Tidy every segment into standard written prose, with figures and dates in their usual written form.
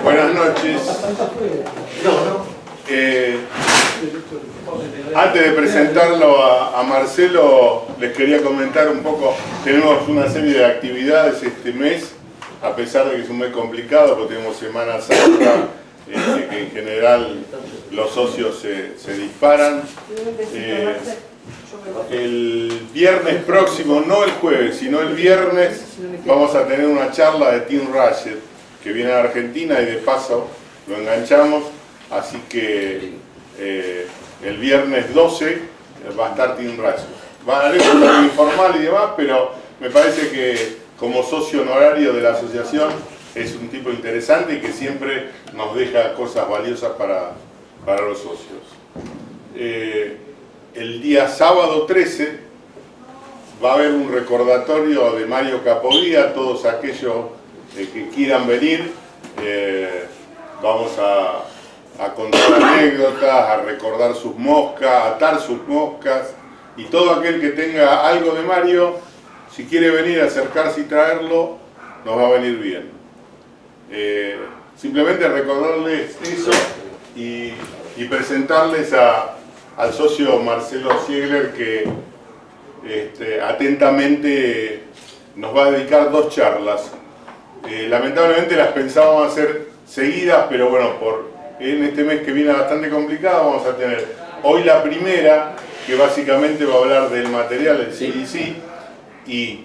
Buenas noches. Antes de presentarlo a Marcelo, les quería comentar un poco. Tenemos una serie de actividades este mes, a pesar de que es un mes complicado, porque tenemos Semana Santa, que en general los socios se disparan. El viernes próximo, no el jueves, sino el viernes, vamos a tener una charla de Tim Ratchet, que viene a Argentina y de paso lo enganchamos, así que el viernes 12 va a estar Tim Ratchet. Va a haber algo informal y demás, pero me parece que como socio honorario de la asociación es un tipo interesante y que siempre nos deja cosas valiosas para los socios. El día sábado 13 va a haber un recordatorio de Mario Capodía, todos aquellos que quieran venir. Vamos a contar anécdotas, a recordar sus moscas, a atar sus moscas, y todo aquel que tenga algo de Mario, si quiere venir a acercarse y traerlo, nos va a venir bien. Simplemente recordarles eso y presentarles al socio Marcelo Ziegler, que atentamente nos va a dedicar 2 charlas. Lamentablemente las pensábamos hacer seguidas, pero bueno, en este mes que viene bastante complicado, vamos a tener hoy la primera, que básicamente va a hablar del material, el CDC, y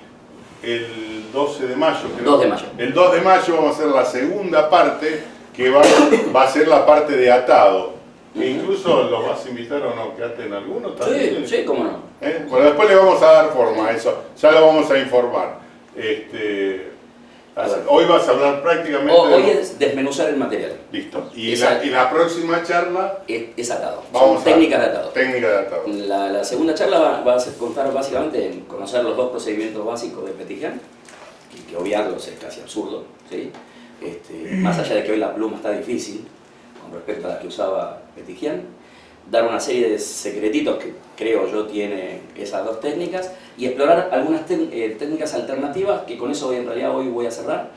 el 12 de mayo, creo. 2 de mayo. El 2 de mayo vamos a hacer la segunda parte, que va a ser la parte de atado. E incluso los vas a invitar o no, que aten algunos también. Sí, cómo no. Bueno, después le vamos a dar forma a eso, ya lo vamos a informar. Hoy vas a hablar prácticamente... Hoy es desmenuzar el material. Listo. Y la próxima charla... Es atado. Son técnicas de atado. Técnicas de atado. La segunda charla va a contar básicamente en conocer los 2 procedimientos básicos de Petitjean, que obviarlos es casi absurdo, ¿sí? Más allá de que hoy la pluma está difícil con respecto a la que usaba Petitjean, dar una serie de secretitos que creo yo tiene esas 2 técnicas y explorar algunas técnicas alternativas, que con eso en realidad hoy voy a cerrar,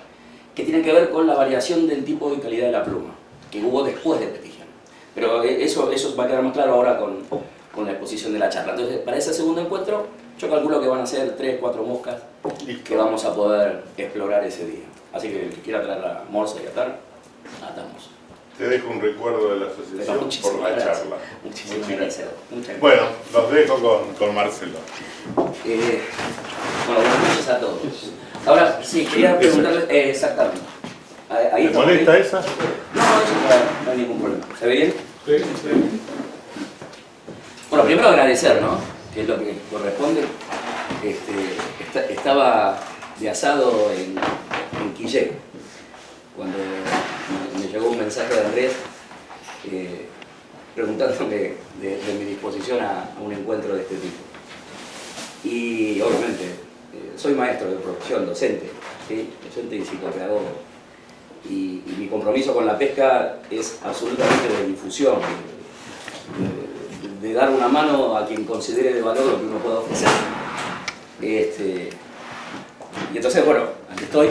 que tienen que ver con la variación del tipo y calidad de la pluma que hubo después de Petitjean. Pero eso va a quedar más claro ahora con la exposición de la charla. Entonces, para ese segundo encuentro, yo calculo que van a ser 3 o 4 moscas que vamos a poder explorar ese día. Así que el que quiera traer la morsa y atar, atamos. Te dejo un recuerdo de la asociación por la charla. Muchísimas gracias. Bueno, los dejo con Marcelo. Bueno, buenas noches a todos. Ahora, sí, quería preguntarle exactamente. ¿Te molesta esa? No, no hay ningún problema. ¿Se ve bien? Sí. Bueno, primero agradecer, ¿no? Que es lo que corresponde. Estaba de asado en Quillé, cuando me llegó un mensaje de Andrés preguntándome de mi disposición a un encuentro de este tipo. Y obviamente soy maestro de profesión, docente, ¿sí? Docente y psicopedagogo. Y mi compromiso con la pesca es absolutamente de difusión, de dar una mano a quien considere de valor lo que uno pueda ofrecer. Y entonces, bueno, aquí estoy.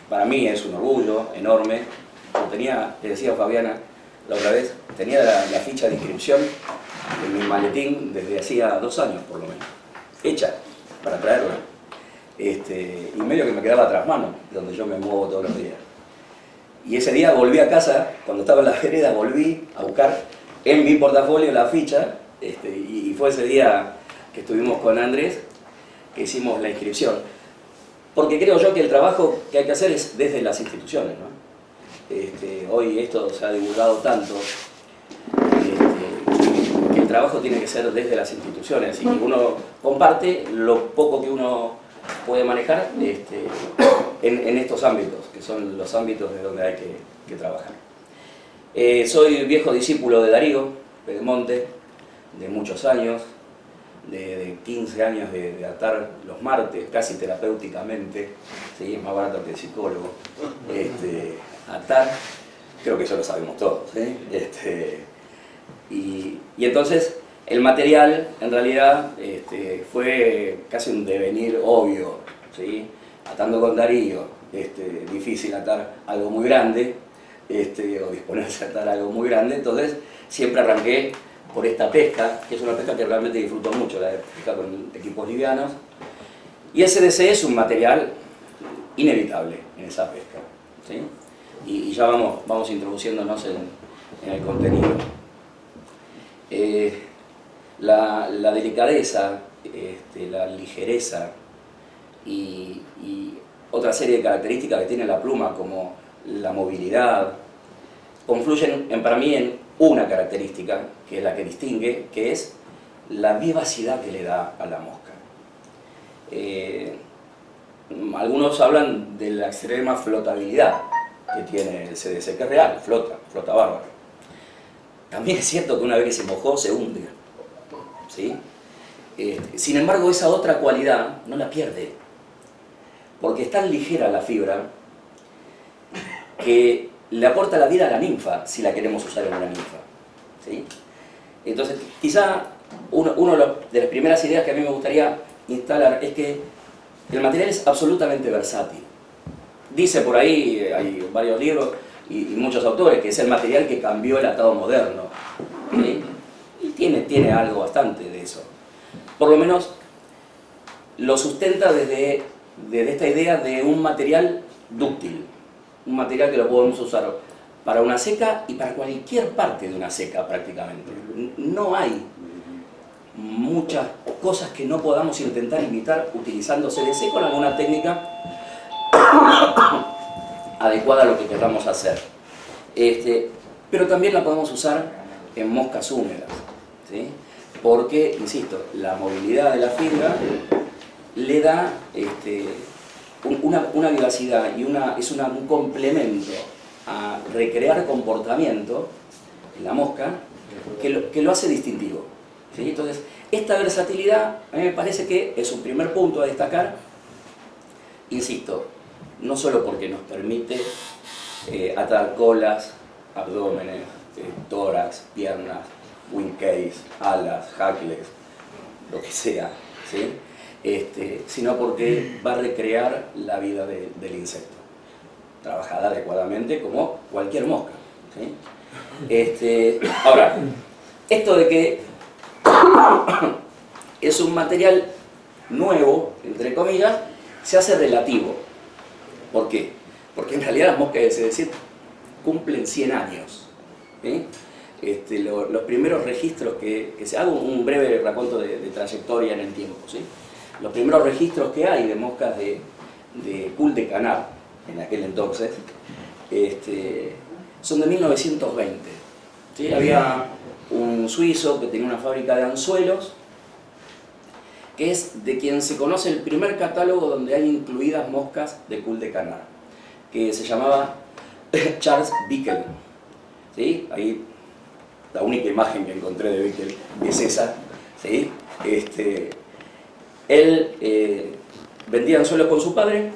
Para mí es un orgullo enorme. Como te decía Fabiana la otra vez, tenía la ficha de inscripción en mi maletín desde hacía 2 años por lo menos, hecha para traerla. Y medio que me quedaba tras mano, de donde yo me muevo todos los días. Y ese día volví a casa, cuando estaba en la vereda, volví a buscar en mi portafolio la ficha, y fue ese día que estuvimos con Andrés que hicimos la inscripción. Porque creo yo que el trabajo que hay que hacer es desde las instituciones, ¿no? Hoy esto se ha divulgado tanto, que el trabajo tiene que ser desde las instituciones, y que uno comparte lo poco que uno puede manejar en estos ámbitos, que son los ámbitos de donde hay que trabajar. Soy viejo discípulo de Darío Pedemonte, de muchos años, de 15 años de atar los martes, casi terapéuticamente, ¿sí? Es más barato que el psicólogo, atar, creo que eso lo sabemos todos, ¿sí? Y entonces el material en realidad fue casi un devenir obvio, ¿sí? Atando con Darío, difícil atar algo muy grande, o disponerse a atar algo muy grande. Entonces siempre arranqué por esta pesca, que es una pesca que realmente disfruto mucho, la de pesca con equipos livianos. Y el CDC es un material inevitable en esa pesca, ¿sí? Y ya vamos introduciéndonos en el contenido. La delicadeza, la ligereza y otra serie de características que tiene la pluma, como la movilidad, confluyen para mí en una característica que es la que distingue, que es la vivacidad que le da a la mosca. Algunos hablan de la extrema flotabilidad que tiene el CDC, que es real, flota bárbaro. También es cierto que una vez que se mojó se hunde, ¿sí? Sin embargo, esa otra cualidad no la pierde, porque es tan ligera la fibra que le aporta la vida a la ninfa, si la queremos usar en una ninfa, ¿sí? Entonces, quizá una de las primeras ideas que a mí me gustaría instalar es que el material es absolutamente versátil. Dice por ahí, hay varios libros y muchos autores, que es el material que cambió el atado moderno, ¿sí? Y tiene algo bastante de eso. Por lo menos lo sustenta desde esta idea de un material dúctil, un material que lo podemos usar para una seca y para cualquier parte de una seca prácticamente. No hay muchas cosas que no podamos intentar imitar utilizando CDC con alguna técnica adecuada a lo que queramos hacer. Pero también la podemos usar en moscas húmedas, ¿sí? Porque, insisto, la movilidad de la fibra le da una vivacidad y es un complemento a recrear comportamiento en la mosca que lo hace distintivo, ¿sí? Entonces, esta versatilidad a mí me parece que es un primer punto a destacar, insisto, no solo porque nos permite atar colas, abdómenes, tórax, piernas, wing case, alas, hackles, lo que sea, ¿sí? Sino porque va a recrear la vida del insecto, trabajada adecuadamente como cualquier mosca, ¿sí? Ahora, esto de que es un material nuevo, entre comillas, se hace relativo. ¿Por qué? Porque en realidad las moscas de CDC cumplen 100 años, ¿sí? Los primeros registros que se hago un breve raconto de trayectoria en el tiempo, ¿sí? Los primeros registros que hay de moscas de Cul de Canard, en aquel entonces, son de 1920, ¿sí? Había un suizo que tenía una fábrica de anzuelos, que es de quien se conoce el primer catálogo donde hay incluidas moscas de Cul de Canard, que se llamaba Charles Bickel, ¿sí? Ahí la única imagen que encontré de Bickel es esa, ¿sí? Él vendía anzuelos con su padre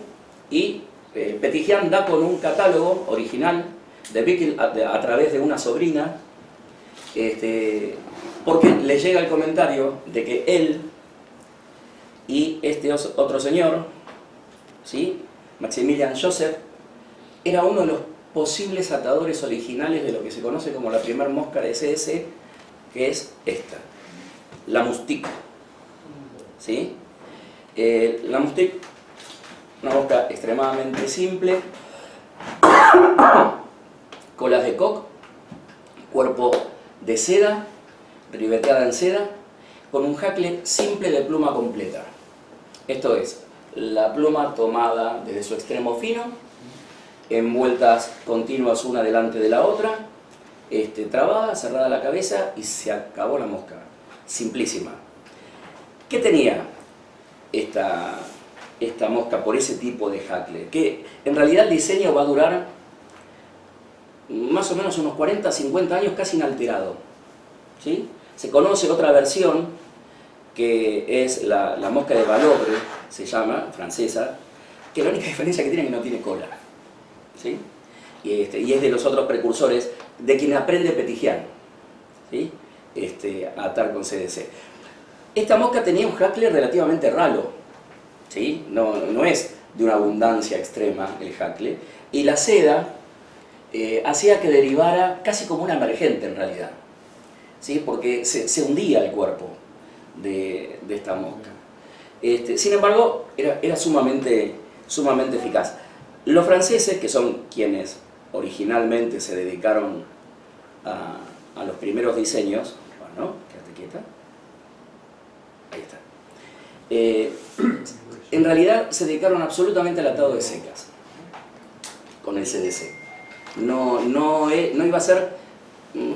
y Petitjean da con un catálogo original de Bickel a través de una sobrina, porque le llega el comentario de que él y este otro señor, ¿sí? Maximilian Joseph, era uno de los posibles atadores originales de lo que se conoce como la primera mosca de CDC, que es esta, la moustique, ¿sí? La moustique, una mosca extremadamente simple, colas de coque, cuerpo de seda, ribeteada en seda, con un hackle simple de pluma completa. Esto es, la pluma tomada desde su extremo fino, en vueltas continuas una delante de la otra, trabada, cerrada la cabeza y se acabó la mosca. Simplísima. ¿Qué tenía esta mosca por ese tipo de hackle? Que en realidad el diseño va a durar más o menos unos 40-50 años casi inalterado, ¿sí? Se conoce otra versión que es la mosca de Valobre, se llama, francesa, que la única diferencia que tiene es que no tiene cola, ¿sí? Y es de los otros precursores de quien aprende Petitjean, ¿sí? A atar con CDC. Esta mosca tenía un hackle relativamente ralo, ¿sí? No es de una abundancia extrema, el Hackle, y la seda hacía que derivara casi como una emergente en realidad, ¿sí? Porque se hundía el cuerpo de esta mosca. Sin embargo, era sumamente eficaz. Los franceses, que son quienes originalmente se dedicaron a los primeros diseños, bueno, quédate quieta, ahí está, en realidad se dedicaron absolutamente al atado de secas con el CDC. No iba a ser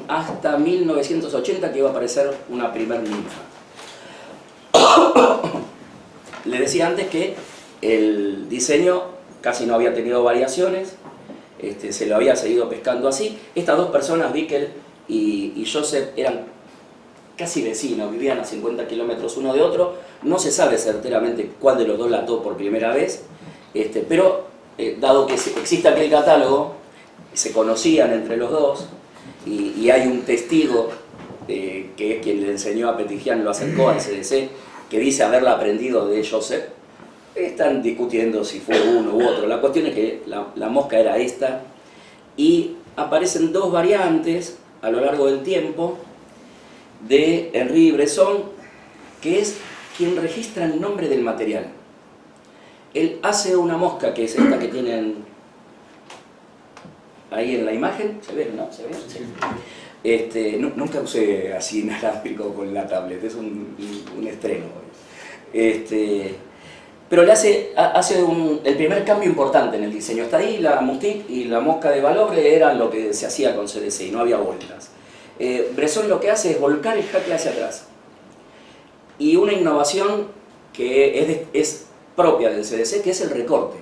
hasta 1980 que iba a aparecer una primer ninfa. Le decía antes que el diseño casi no había tenido variaciones, se lo había seguido pescando así. Estas dos personas, Bickel y Joseph, eran casi vecinos, vivían a 50 kilómetros uno de otro. No se sabe certeramente cuál de los dos la ató por primera vez, pero dado que existe aquel catálogo, se conocían entre los dos, y hay un testigo que es quien le enseñó a Petitjean, lo acercó al CDC, que dice haberla aprendido de Joseph. Están discutiendo si fue uno u otro. La cuestión es que la mosca era esta, y aparecen dos variantes a lo largo del tiempo de Henri Bresson, que es quien registra el nombre del material. Él hace una mosca, que es esta que tienen ahí en la imagen. ¿Se ve, no? ¿Se ve? Sí. Nunca usé así inalámbrico con la tablet, es un estreno. Pero le hace el primer cambio importante en el diseño. Hasta ahí la Moustique y la mosca de Valobre eran lo que se hacía con CDC y no había vueltas. Bresson lo que hace es volcar el Hackle hacia atrás. Y una innovación que es propia del CDC, que es el recorte.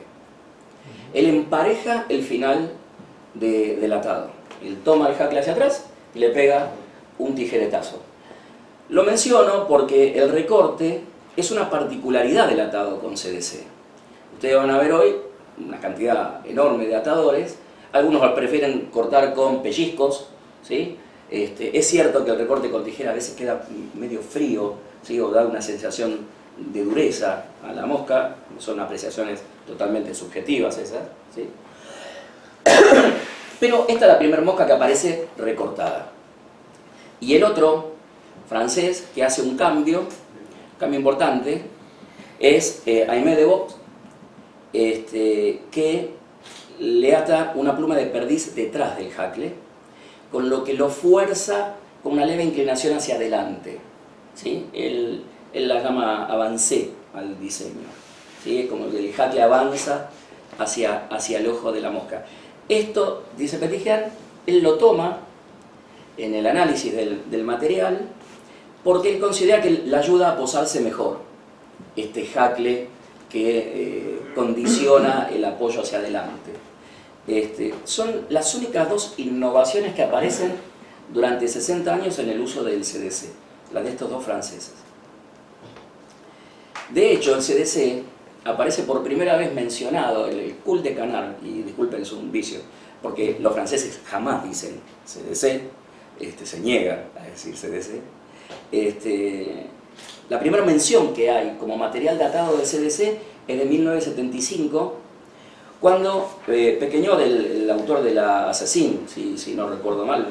Él empareja el final del atado. Él toma el Hackle hacia atrás y le pega un tijeretazo. Lo menciono porque el recorte es una particularidad del atado con CDC. Ustedes van a ver hoy una cantidad enorme de atadores. Algunos prefieren cortar con pellizcos, ¿sí? Es cierto que el recorte con tijera a veces queda medio frío, ¿sí? O da una sensación de dureza a la mosca. Son apreciaciones totalmente subjetivas esas, ¿sí? Pero esta es la primera mosca que aparece recortada. Y el otro, francés, que hace un cambio importante, es Aimé Devaux, que le ata una pluma de perdiz detrás del Hackle, con lo que lo fuerza con una leve inclinación hacia adelante, ¿sí? Él la llama avancé al diseño, ¿sí? Como que el Hackle avanza hacia el ojo de la mosca. Esto, dice Petitjean, él lo toma en el análisis del material porque él considera que le ayuda a posarse mejor este Hackle que condiciona el apoyo hacia adelante. Son las únicas dos innovaciones que aparecen durante 60 años en el uso del CDC, las de estos dos franceses. De hecho, el CDC aparece por primera vez mencionado en el Cul de Canard, y disculpen, es un vicio, porque los franceses jamás dicen CDC, se niegan a decir CDC. La primera mención que hay como material datado de CDC es de 1975, cuando Pequeñot, el autor de la Assassin, si no recuerdo mal,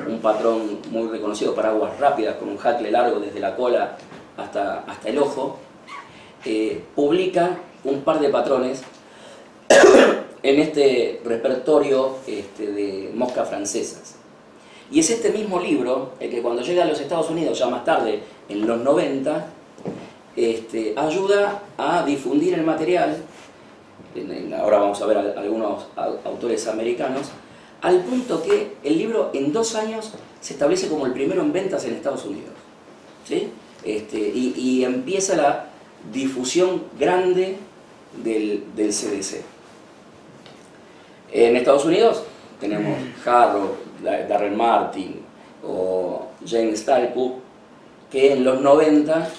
un patrón muy reconocido para aguas rápidas con un Hackle largo desde la cola hasta el ojo, publica un par de patrones en este repertorio de moscas francesas. Y es este mismo libro el que cuando llega a los Estados Unidos, ya más tarde, en los 90, ayuda a difundir el material. Ahora vamos a ver algunos autores americanos, al punto que el libro en 2 años se establece como el primero en ventas en Estados Unidos, ¿sí? Y empieza la difusión grande del CDC. En Estados Unidos tenemos Harrow, Darren Martin o James Stalpo, que en los 90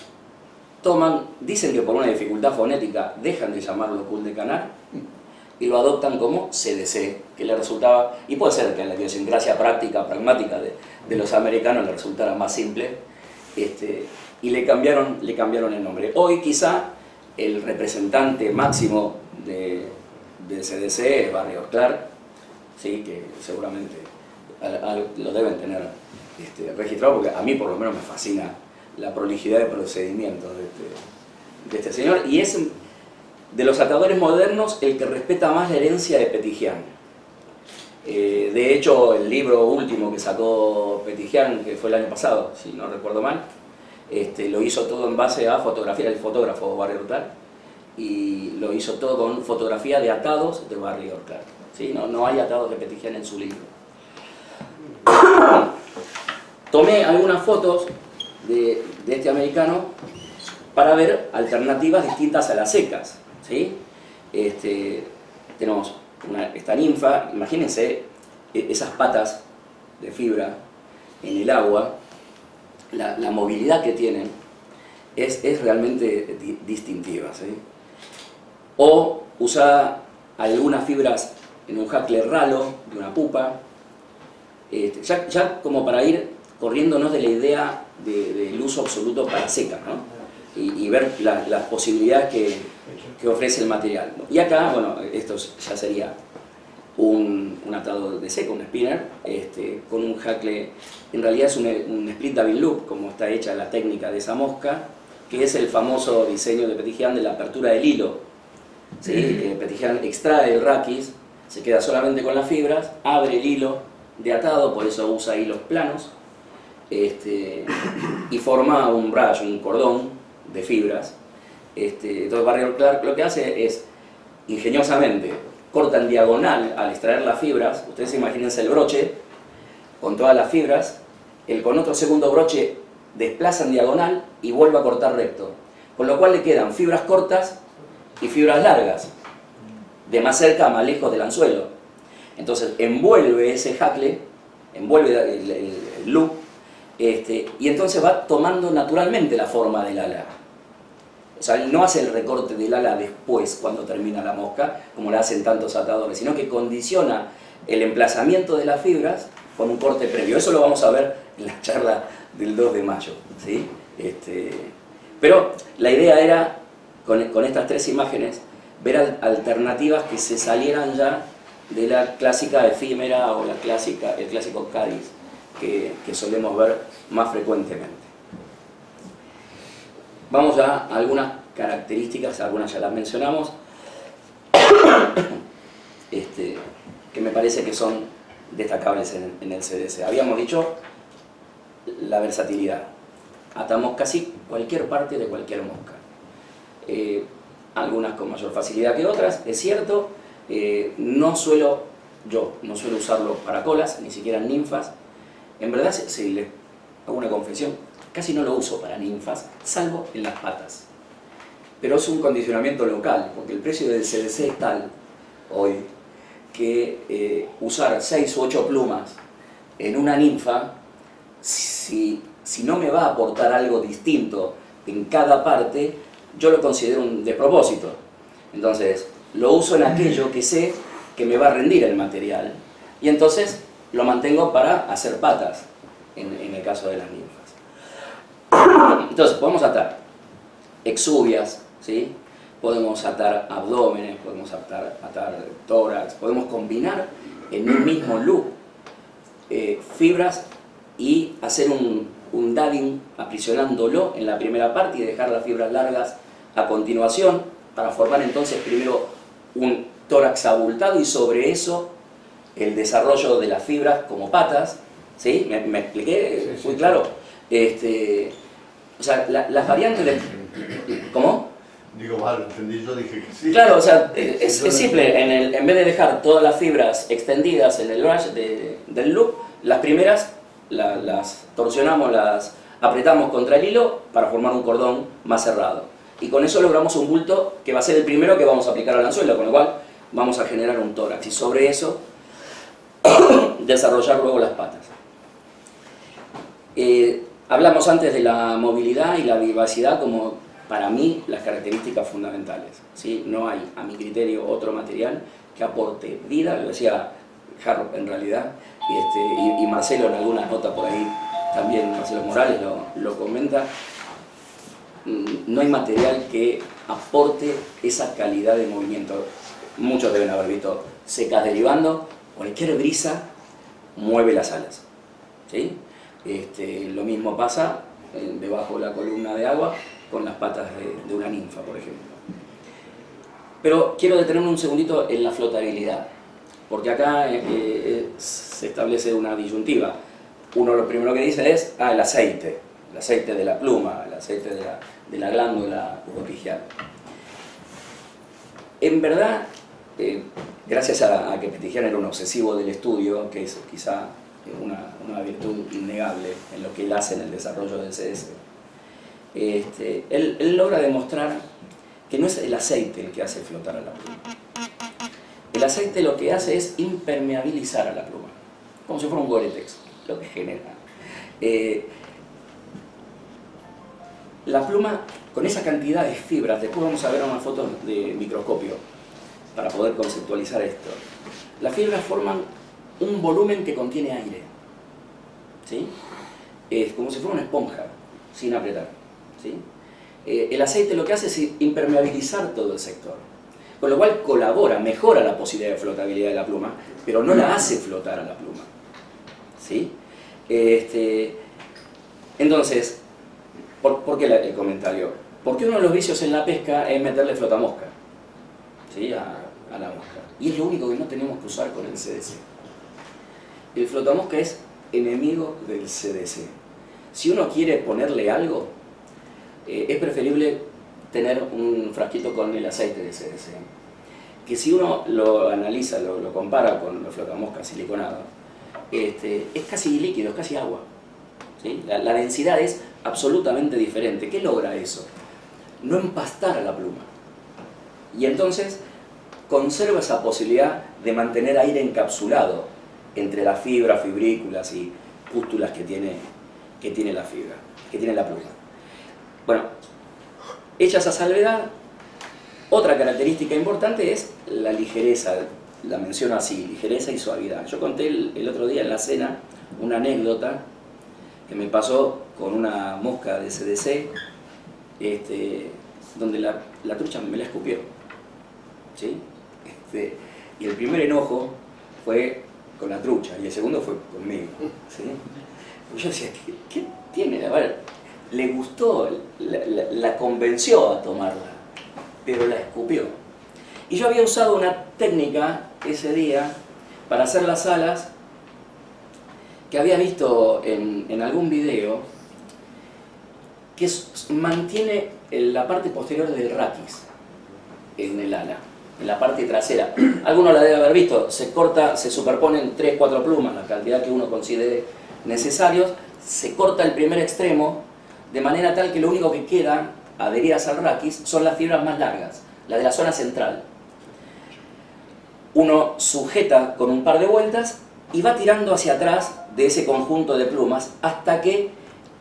dicen que por una dificultad fonética dejan de llamarlo Cul de Canard y lo adoptan como CDC, que le resultaba, y puede ser que en la idiosincrasia práctica, pragmática de los americanos le resultara más simple, y le cambiaron el nombre. Hoy quizá el representante máximo del CDC es Barrier Clark, ¿sí? Que seguramente lo deben tener registrado, porque a mí por lo menos me fascina la prolijidad de procedimientos de este señor, y es de los atadores modernos el que respeta más la herencia de Petitjean. De hecho, el libro último que sacó Petitjean, que fue el año pasado, si no recuerdo mal, lo hizo todo en base a fotografía, el fotógrafo Barrier Clark, y lo hizo todo con fotografía de atados de Barrier Clark, ¿sí? No hay atados de Petitjean en su libro. Tomé algunas fotos de este americano para ver alternativas distintas a las secas, ¿sí? Tenemos esta ninfa, imagínense esas patas de fibra en el agua, la movilidad que tienen es realmente distintiva, ¿sí? O usar algunas fibras en un hackle ralo de una pupa, ya como para ir corriéndonos de la idea del uso absoluto para seca, ¿no? Y ver las posibilidades que ofrece el material. Y acá, bueno, esto ya sería un atado de seca, un spinner, con un hackle, en realidad es un split double loop, como está hecha la técnica de esa mosca, que es el famoso diseño de Petitjean de la apertura del hilo, ¿sí? Petitjean extrae el raquis, se queda solamente con las fibras, abre el hilo de atado, por eso usa hilos planos, y forma un brush, un cordón de fibras. Entonces Barrier Clark lo que hace es, ingeniosamente, corta en diagonal al extraer las fibras. Ustedes imagínense el broche con todas las fibras, con otro segundo broche desplaza en diagonal y vuelve a cortar recto, con lo cual le quedan fibras cortas y fibras largas, de más cerca a más lejos del anzuelo. Entonces envuelve ese hackle, envuelve el loop, y entonces va tomando naturalmente la forma del ala. O sea, no hace el recorte del ala después, cuando termina la mosca, como lo hacen tantos atadores, sino que condiciona el emplazamiento de las fibras con un corte previo. Eso lo vamos a ver en la charla del 2 de mayo, ¿sí? Pero la idea era, con estas tres imágenes, ver alternativas que se salieran ya de la clásica efímera o el clásico Cádiz que solemos ver más frecuentemente. Vamos a algunas características, algunas ya las mencionamos, que me parece que son destacables en el CDC. Habíamos dicho la versatilidad. Atamos casi cualquier parte de cualquier mosca. Algunas con mayor facilidad que otras, es cierto. No suelo usarlo para colas, ni siquiera en ninfas. En verdad, si les hago una confesión, casi no lo uso para ninfas, salvo en las patas. Pero es un condicionamiento local, porque el precio del CDC es tal hoy que usar 6 u 8 plumas en una ninfa, si no me va a aportar algo distinto en cada parte, yo lo considero un despropósito. Entonces, lo uso en aquello que sé que me va a rendir el material, y entonces lo mantengo para hacer patas, en el caso de las ninfas. Entonces, podemos atar exuvias, ¿sí? Podemos atar abdómenes, podemos atar tórax, podemos combinar en un mismo loop fibras y hacer un dadding aprisionándolo en la primera parte y dejar las fibras largas a continuación para formar entonces primero un tórax abultado y sobre eso el desarrollo de las fibras como patas, ¿sí? ¿Me expliqué? ¿Muy claro? O sea, las variantes de... ¿Cómo? Digo, vale, entendí, yo dije que sí. Claro, o sea, es simple, en vez de dejar todas las fibras extendidas en el brush del loop, las primeras las torsionamos, las apretamos contra el hilo para formar un cordón más cerrado. Y con eso logramos un bulto que va a ser el primero que vamos a aplicar al anzuelo, con lo cual vamos a generar un tórax y sobre eso desarrollar luego las patas. Hablamos antes de la movilidad y la vivacidad como, para mí, las características fundamentales, ¿sí? No hay, a mi criterio, otro material que aporte vida, lo decía Harrop en realidad, y Marcelo en alguna nota por ahí, también Marcelo Morales lo comenta, no hay material que aporte esa calidad de movimiento. Muchos deben haber visto secas derivando, cualquier brisa mueve las alas, ¿sí? Lo mismo pasa debajo de la columna de agua con las patas de una ninfa, por ejemplo. Pero quiero detenerme un segundito en la flotabilidad, porque acá se establece una disyuntiva. Uno lo primero que dice es el aceite de la pluma, el aceite de la glándula uropigial. En verdad, gracias a que Petigian era un obsesivo del estudio, que es quizá una virtud innegable en lo que él hace en el desarrollo del CDC, él logra demostrar que no es el aceite el que hace flotar a la pluma. El aceite lo que hace es impermeabilizar a la pluma, como si fuera un Gore-Tex, lo que genera. La pluma, con esa cantidad de fibras, después vamos a ver unas fotos de microscopio para poder conceptualizar esto. Las fibras forman un volumen que contiene aire, ¿sí? Es como si fuera una esponja, sin apretar, ¿sí? El aceite lo que hace es impermeabilizar todo el sector, con lo cual colabora, mejora la posibilidad de flotabilidad de la pluma, pero no la hace flotar a la pluma, ¿sí? Entonces, ¿por qué el comentario? Porque uno de los vicios en la pesca es meterle flotamosca, ¿sí? a la mosca, y es lo único que no tenemos que usar con el CDC. El flotamosca es enemigo del CDC. Si uno quiere ponerle algo, es preferible tener un frasquito con el aceite de CDC, que si uno lo analiza, lo compara con los flotamoscas siliconados, es casi líquido, es casi agua, ¿sí? La densidad es absolutamente diferente. ¿Qué logra eso? No empastar a la pluma, y entonces conserva esa posibilidad de mantener aire encapsulado entre las fibras, fibrículas y pústulas que tiene la fibra, que tiene la pluma. Bueno, hecha esa salvedad, otra característica importante es la ligereza, la menciono así, ligereza y suavidad. Yo conté el otro día en la cena una anécdota que me pasó con una mosca de CDC, donde la trucha me la escupió, ¿sí? Y el primer enojo fue con la trucha y el segundo fue conmigo, ¿sí? Yo decía, ¿qué tiene? A ver, le gustó, la convenció a tomarla, pero la escupió. Y yo había usado una técnica ese día para hacer las alas que había visto en algún video, que mantiene la parte posterior del raquis en el ala, en la parte trasera. Alguno la debe haber visto, se corta, se superponen 3, 4 plumas, la cantidad que uno considere necesarios, se corta el primer extremo de manera tal que lo único que queda adheridas al raquis son las fibras más largas, las de la zona central. Uno sujeta con un par de vueltas y va tirando hacia atrás de ese conjunto de plumas hasta que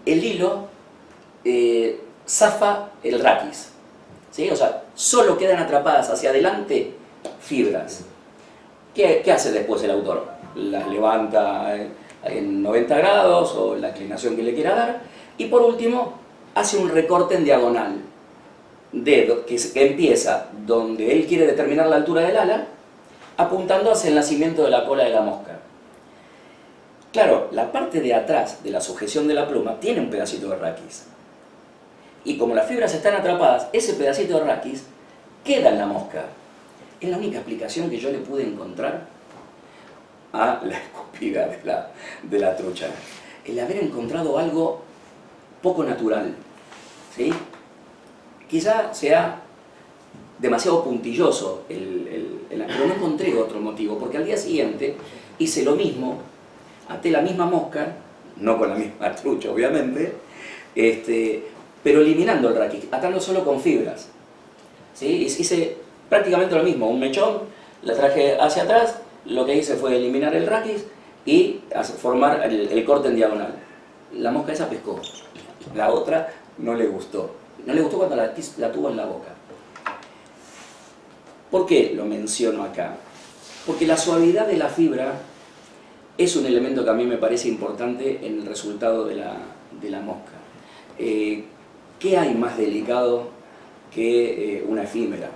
el hilo zafa el raquis, ¿sí? O sea, solo quedan atrapadas hacia adelante fibras. ¿Qué hace después el autor? Las levanta en 90 grados o la inclinación que le quiera dar, y por último hace un recorte en diagonal que empieza donde él quiere determinar la altura del ala, apuntando hacia el nacimiento de la cola de la mosca. Claro, la parte de atrás de la sujeción de la pluma tiene un pedacito de raquis, y como las fibras están atrapadas, ese pedacito de raquis queda en la mosca. Es la única explicación que yo le pude encontrar a la escupida de la trucha. El haber encontrado algo poco natural, ¿sí? Quizá sea demasiado puntilloso, pero no encontré otro motivo, porque al día siguiente hice lo mismo, até la misma mosca, no con la misma trucha obviamente, pero eliminando el raquis, atando solo con fibras, ¿sí? Hice prácticamente lo mismo, un mechón, la traje hacia atrás, lo que hice fue eliminar el raquis y formar el corte en diagonal. La mosca esa pescó, la otra no le gustó. No le gustó cuando la tuvo en la boca. ¿Por qué lo menciono acá? Porque la suavidad de la fibra es un elemento que a mí me parece importante en el resultado de la mosca. ¿qué hay más delicado que una efímera?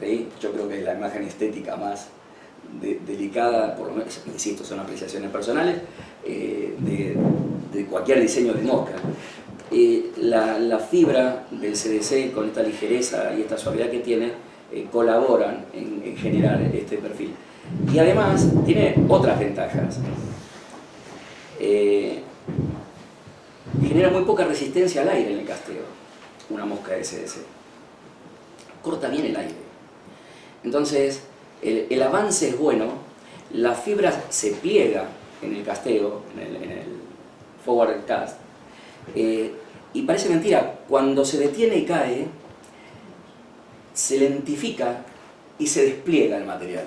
¿Sí? Yo creo que es la imagen estética más delicada, por lo menos, insisto, son apreciaciones personales, de cualquier diseño de mosca. La fibra del CDC, con esta ligereza y esta suavidad que tiene, colaboran en generar este perfil. Y además tiene otras ventajas. Genera muy poca resistencia al aire en el casteo, una mosca de CDC. Corta bien el aire. Entonces, el avance es bueno, la fibra se pliega en el casteo, en el forward cast, y parece mentira, cuando se detiene y cae, se lentifica y se despliega el material.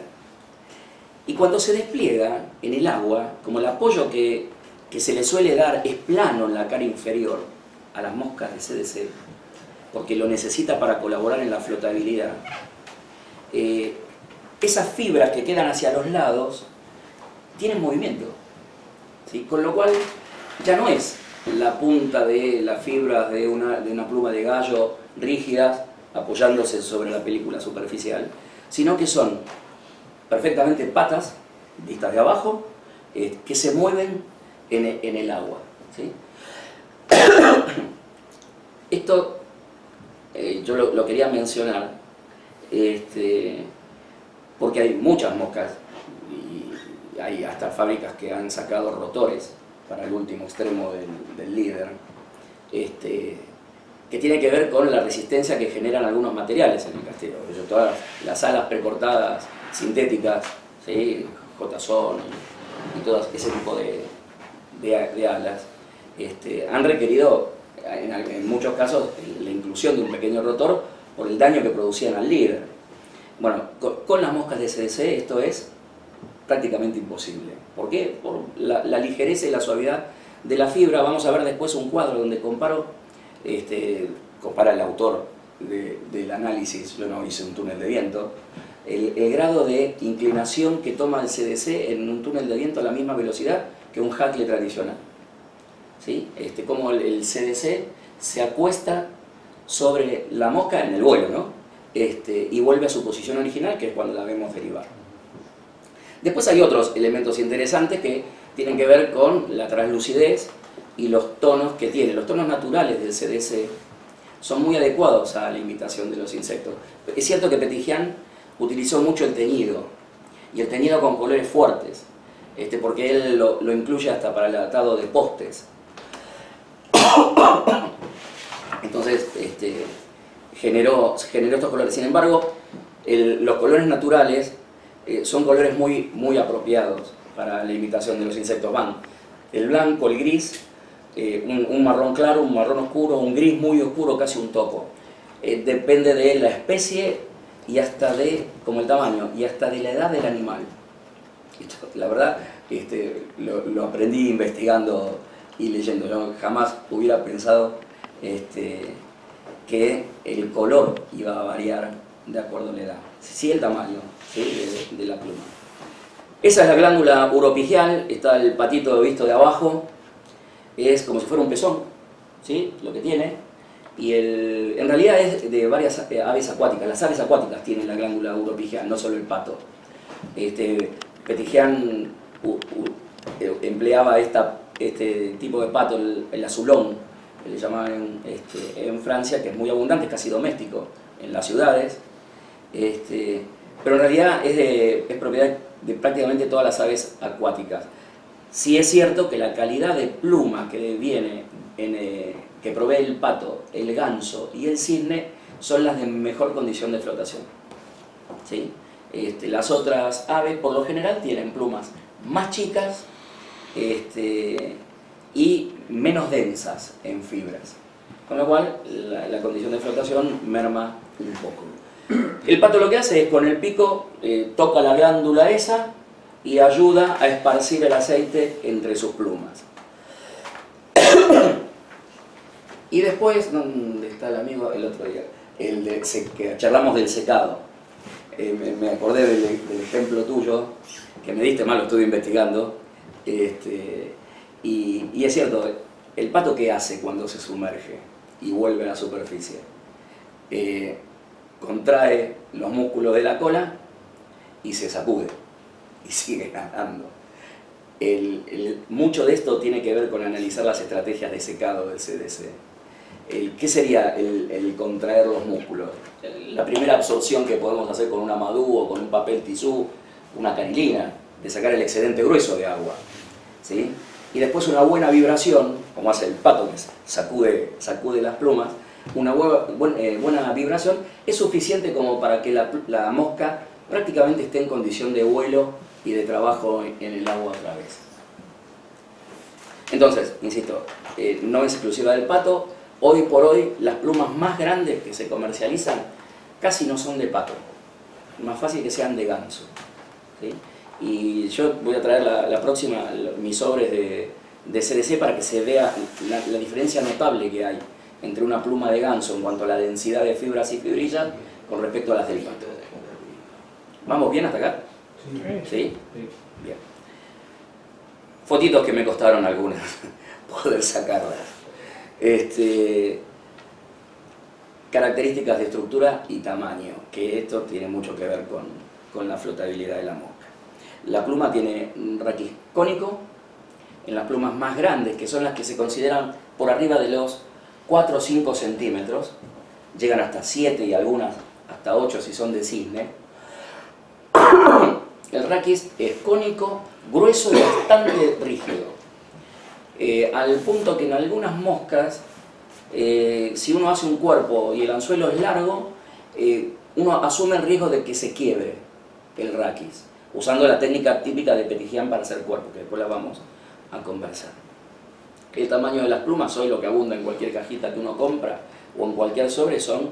Y cuando se despliega en el agua, como el apoyo que se le suele dar es plano en la cara inferior a las moscas de CDC, porque lo necesita para colaborar en la flotabilidad, esas fibras que quedan hacia los lados tienen movimiento, ¿sí? Con lo cual ya no es la punta de las fibras de una pluma de gallo rígidas apoyándose sobre la película superficial, sino que son perfectamente patas vistas de abajo que se mueven en el agua, ¿sí? Esto yo lo quería mencionar porque hay muchas moscas y hay hasta fábricas que han sacado rotores para el último extremo del líder, que tiene que ver con la resistencia que generan algunos materiales en el casteo. Todas las alas precortadas sintéticas, ¿sí? J-Son y todo ese tipo de alas, han requerido en muchos casos la inclusión de un pequeño rotor por el daño que producían al líder. Bueno, con las moscas de CDC esto es prácticamente imposible. ¿Por qué? Por la ligereza y la suavidad de la fibra. Vamos a ver después un cuadro donde compara el autor del análisis, yo no hice un túnel de viento, el grado de inclinación que toma el CDC en un túnel de viento a la misma velocidad que un Hackley tradicional, ¿sí? Como el CDC se acuesta sobre la mosca en el vuelo, ¿no? Y vuelve a su posición original, que es cuando la vemos derivar. Después hay otros elementos interesantes que tienen que ver con la translucidez y los tonos que tiene. Los tonos naturales del CDC son muy adecuados a la imitación de los insectos. Es cierto que Petitjean utilizó mucho el teñido, y el teñido con colores fuertes, porque él lo incluye hasta para el atado de postes. Entonces, generó estos colores. Sin embargo, los colores naturales son colores muy apropiados para la imitación de los insectos. Van el blanco, el gris, un marrón claro, un marrón oscuro, un gris muy oscuro, casi un toco. Depende de la especie y hasta como el tamaño, y hasta de la edad del animal. La verdad, lo aprendí investigando y leyendo. Yo jamás hubiera pensado que el color iba a variar de acuerdo a la edad. Sí, el tamaño, ¿sí? de la pluma. Esa es la glándula uropigial, está el patito visto de abajo, es como si fuera un pezón, ¿sí? Lo que tiene, y en realidad es de varias aves acuáticas. Las aves acuáticas tienen la glándula uropigial, no solo el pato. Petitjean empleaba este tipo de pato, el azulón, que le llamaban en Francia, que es muy abundante, es casi doméstico en las ciudades, pero en realidad es propiedad de prácticamente todas las aves acuáticas. Sí es cierto que la calidad de pluma que viene que provee el pato, el ganso y el cisne son las de mejor condición de flotación, ¿sí? Las otras aves por lo general tienen plumas más chicas y menos densas en fibras, con lo cual la condición de flotación merma un poco. El pato lo que hace es con el pico toca la glándula esa y ayuda a esparcir el aceite entre sus plumas. Y después, ¿dónde está el amigo? El otro día, que charlamos del secado. Me acordé del ejemplo tuyo, que me diste mal, lo estuve investigando. Y es cierto, el pato ¿qué hace cuando se sumerge? y vuelve a la superficie. Contrae los músculos de la cola y se sacude y sigue nadando. Mucho de esto tiene que ver con analizar las estrategias de secado del CDC. ¿Qué sería el contraer los músculos? La primera absorción que podemos hacer con una madú o con un papel tisú, una canilina, de sacar el excedente grueso de agua, ¿sí? Y después una buena vibración, como hace el pato que sacude las plumas, una buena vibración es suficiente como para que la mosca prácticamente esté en condición de vuelo y de trabajo en el agua otra vez. Entonces, insisto, no es exclusiva del pato. Hoy por hoy las plumas más grandes que se comercializan casi no son de pato, más fácil que sean de ganso, ¿sí? Y yo voy a traer la próxima, mis sobres de CDC para que se vea la diferencia notable que hay entre una pluma de ganso en cuanto a la densidad de fibras y fibrillas con respecto a las del pato. ¿Vamos bien hasta acá? ¿Sí? Bien. Fotitos que me costaron algunas poder sacarlas. Características de estructura y tamaño, que esto tiene mucho que ver con la flotabilidad de la mosca. La pluma tiene un raquis cónico. En las plumas más grandes, que son las que se consideran por arriba de los 4 o 5 centímetros, llegan hasta 7 y algunas hasta 8 si son de cisne. El raquis es cónico, grueso y bastante rígido. Al punto que en algunas moscas, si uno hace un cuerpo y el anzuelo es largo, uno asume el riesgo de que se quiebre el raquis, usando la técnica típica de Petitjean para hacer cuerpo, que después la vamos a conversar. El tamaño de las plumas, hoy lo que abunda en cualquier cajita que uno compra o en cualquier sobre, son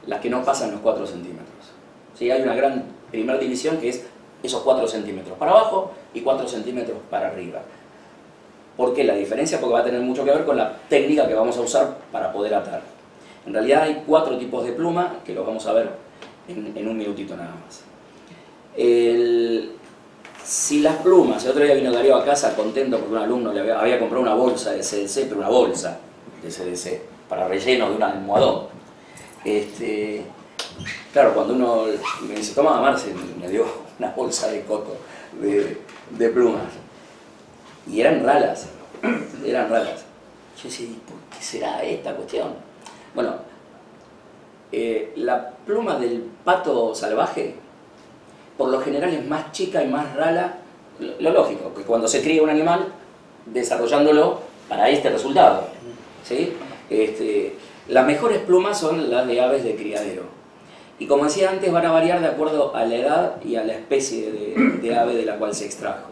las que no pasan los 4 centímetros. ¿Sí? Hay una gran primera división que es esos 4 centímetros para abajo y 4 centímetros para arriba. ¿Por qué la diferencia? Porque va a tener mucho que ver con la técnica que vamos a usar para poder atar. En realidad hay 4 tipos de pluma que los vamos a ver en un minutito nada más. Si las plumas, el otro día vino Darío a casa contento porque un alumno le había comprado una bolsa de CDC, pero una bolsa de CDC para relleno de un almohadón. Claro, cuando uno me dice, toma Marce, me dio una bolsa de coco de plumas. Y eran ralas, eran ralas. Yo decía, ¿por qué será esta cuestión? Bueno, la pluma del pato salvaje por lo general es más chica y más rala, lo lógico, que cuando se cría un animal, desarrollándolo para este resultado, ¿sí? Las mejores plumas son las de aves de criadero. Y como decía antes, van a variar de acuerdo a la edad y a la especie de ave de la cual se extrajo.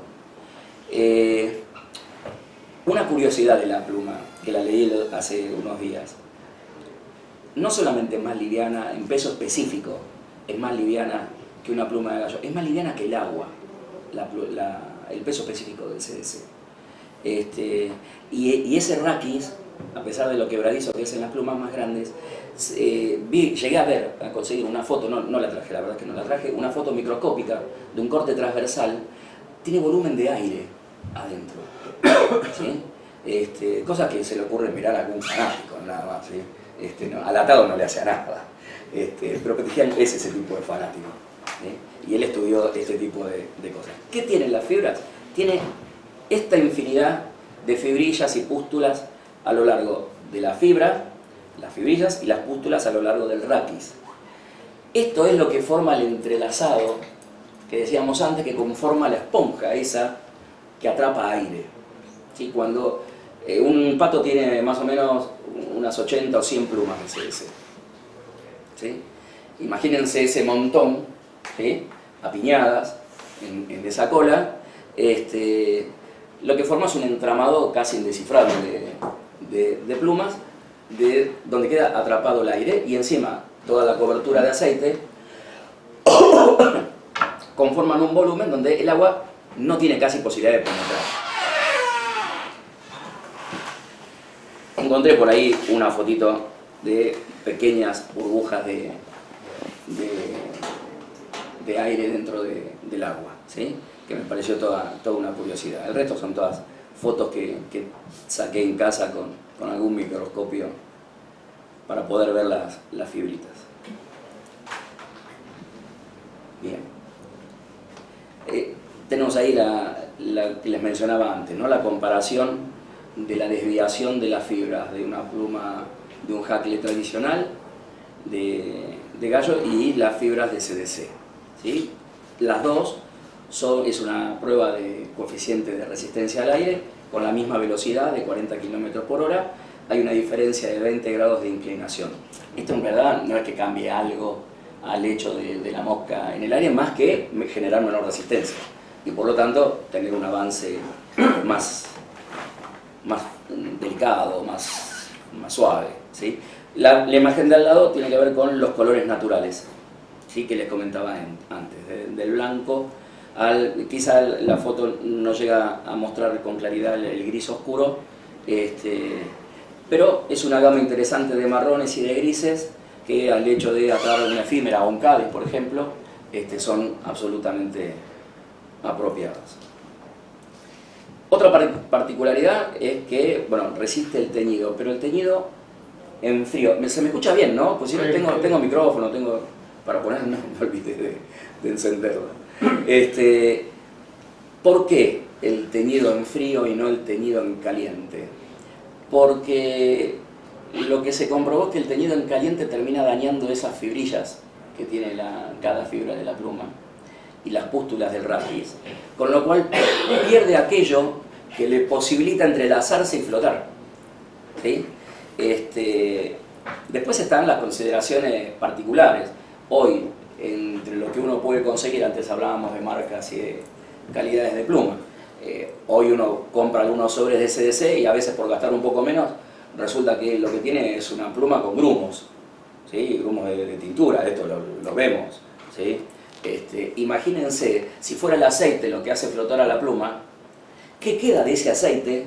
Una curiosidad de la pluma, que la leí hace unos días. No solamente es más liviana en peso específico, es más liviana que una pluma de gallo, es más liviana que el agua, el peso específico del CDC. Y ese raquis, a pesar de lo quebradizo que es en las plumas más grandes, llegué a conseguir una foto, no la traje, la verdad es que no la traje, una foto microscópica de un corte transversal, tiene volumen de aire adentro, ¿sí? Cosa que se le ocurre mirar a algún fanático, nada más, ¿sí? Al atado no le hace nada, pero Petitjean es ese tipo de fanático, ¿sí? Y él estudió este tipo de cosas. ¿Qué tienen las fibras? Tiene esta infinidad de fibrillas y pústulas a lo largo de la fibra, las fibrillas y las pústulas a lo largo del raquis. Esto es lo que forma el entrelazado que decíamos antes, que conforma la esponja esa que atrapa aire, ¿sí? Cuando un pato tiene más o menos unas 80 o 100 plumas de CDC, ¿sí? Imagínense ese montón, ¿sí? Apiñadas en esa cola. Lo que forma es un entramado casi indescifrable de plumas, donde queda atrapado el aire y encima toda la cobertura de aceite conforman un volumen donde el agua no tiene casi posibilidad de penetrar. Encontré por ahí una fotito de pequeñas burbujas de aire dentro del agua, ¿sí? Que me pareció toda una curiosidad. El resto son todas fotos que saqué en casa con algún microscopio para poder ver las fibritas. Bien. Tenemos ahí la que les mencionaba antes, ¿no? La comparación de la desviación de las fibras de una pluma de un hackle tradicional de gallo y las fibras de CDC, ¿sí? Las dos es una prueba de coeficiente de resistencia al aire con la misma velocidad de 40 km por hora. Hay una diferencia de 20 grados de inclinación. Esto en verdad no es que cambie algo al hecho de la mosca en el aire, más que generar menor resistencia y por lo tanto tener un avance más delicado, más suave, ¿sí? La imagen de al lado tiene que ver con los colores naturales, ¿sí? Que les comentaba antes, del blanco quizá la foto no llega a mostrar con claridad el gris oscuro, pero es una gama interesante de marrones y de grises que al hecho de atar una efímera o un cádiz, por ejemplo, son absolutamente apropiadas. Otra particularidad es que, bueno, resiste el teñido, pero el teñido en frío. Se me escucha bien, ¿no? Pues si no tengo micrófono, para poner, no me olvidé de encenderlo. ¿Por qué el teñido en frío y no el teñido en caliente? Porque lo que se comprobó es que el teñido en caliente termina dañando esas fibrillas que tiene cada fibra de la pluma y las pústulas del raquis, con lo cual pierde aquello que le posibilita entrelazarse y flotar, ¿sí? Después están las consideraciones particulares. Hoy, entre lo que uno puede conseguir, antes hablábamos de marcas y de calidades de pluma, hoy uno compra algunos sobres de CDC y a veces por gastar un poco menos resulta que lo que tiene es una pluma con grumos, ¿sí? Grumos de tintura, esto lo vemos, ¿sí? Imagínense, si fuera el aceite lo que hace flotar a la pluma, ¿qué queda de ese aceite?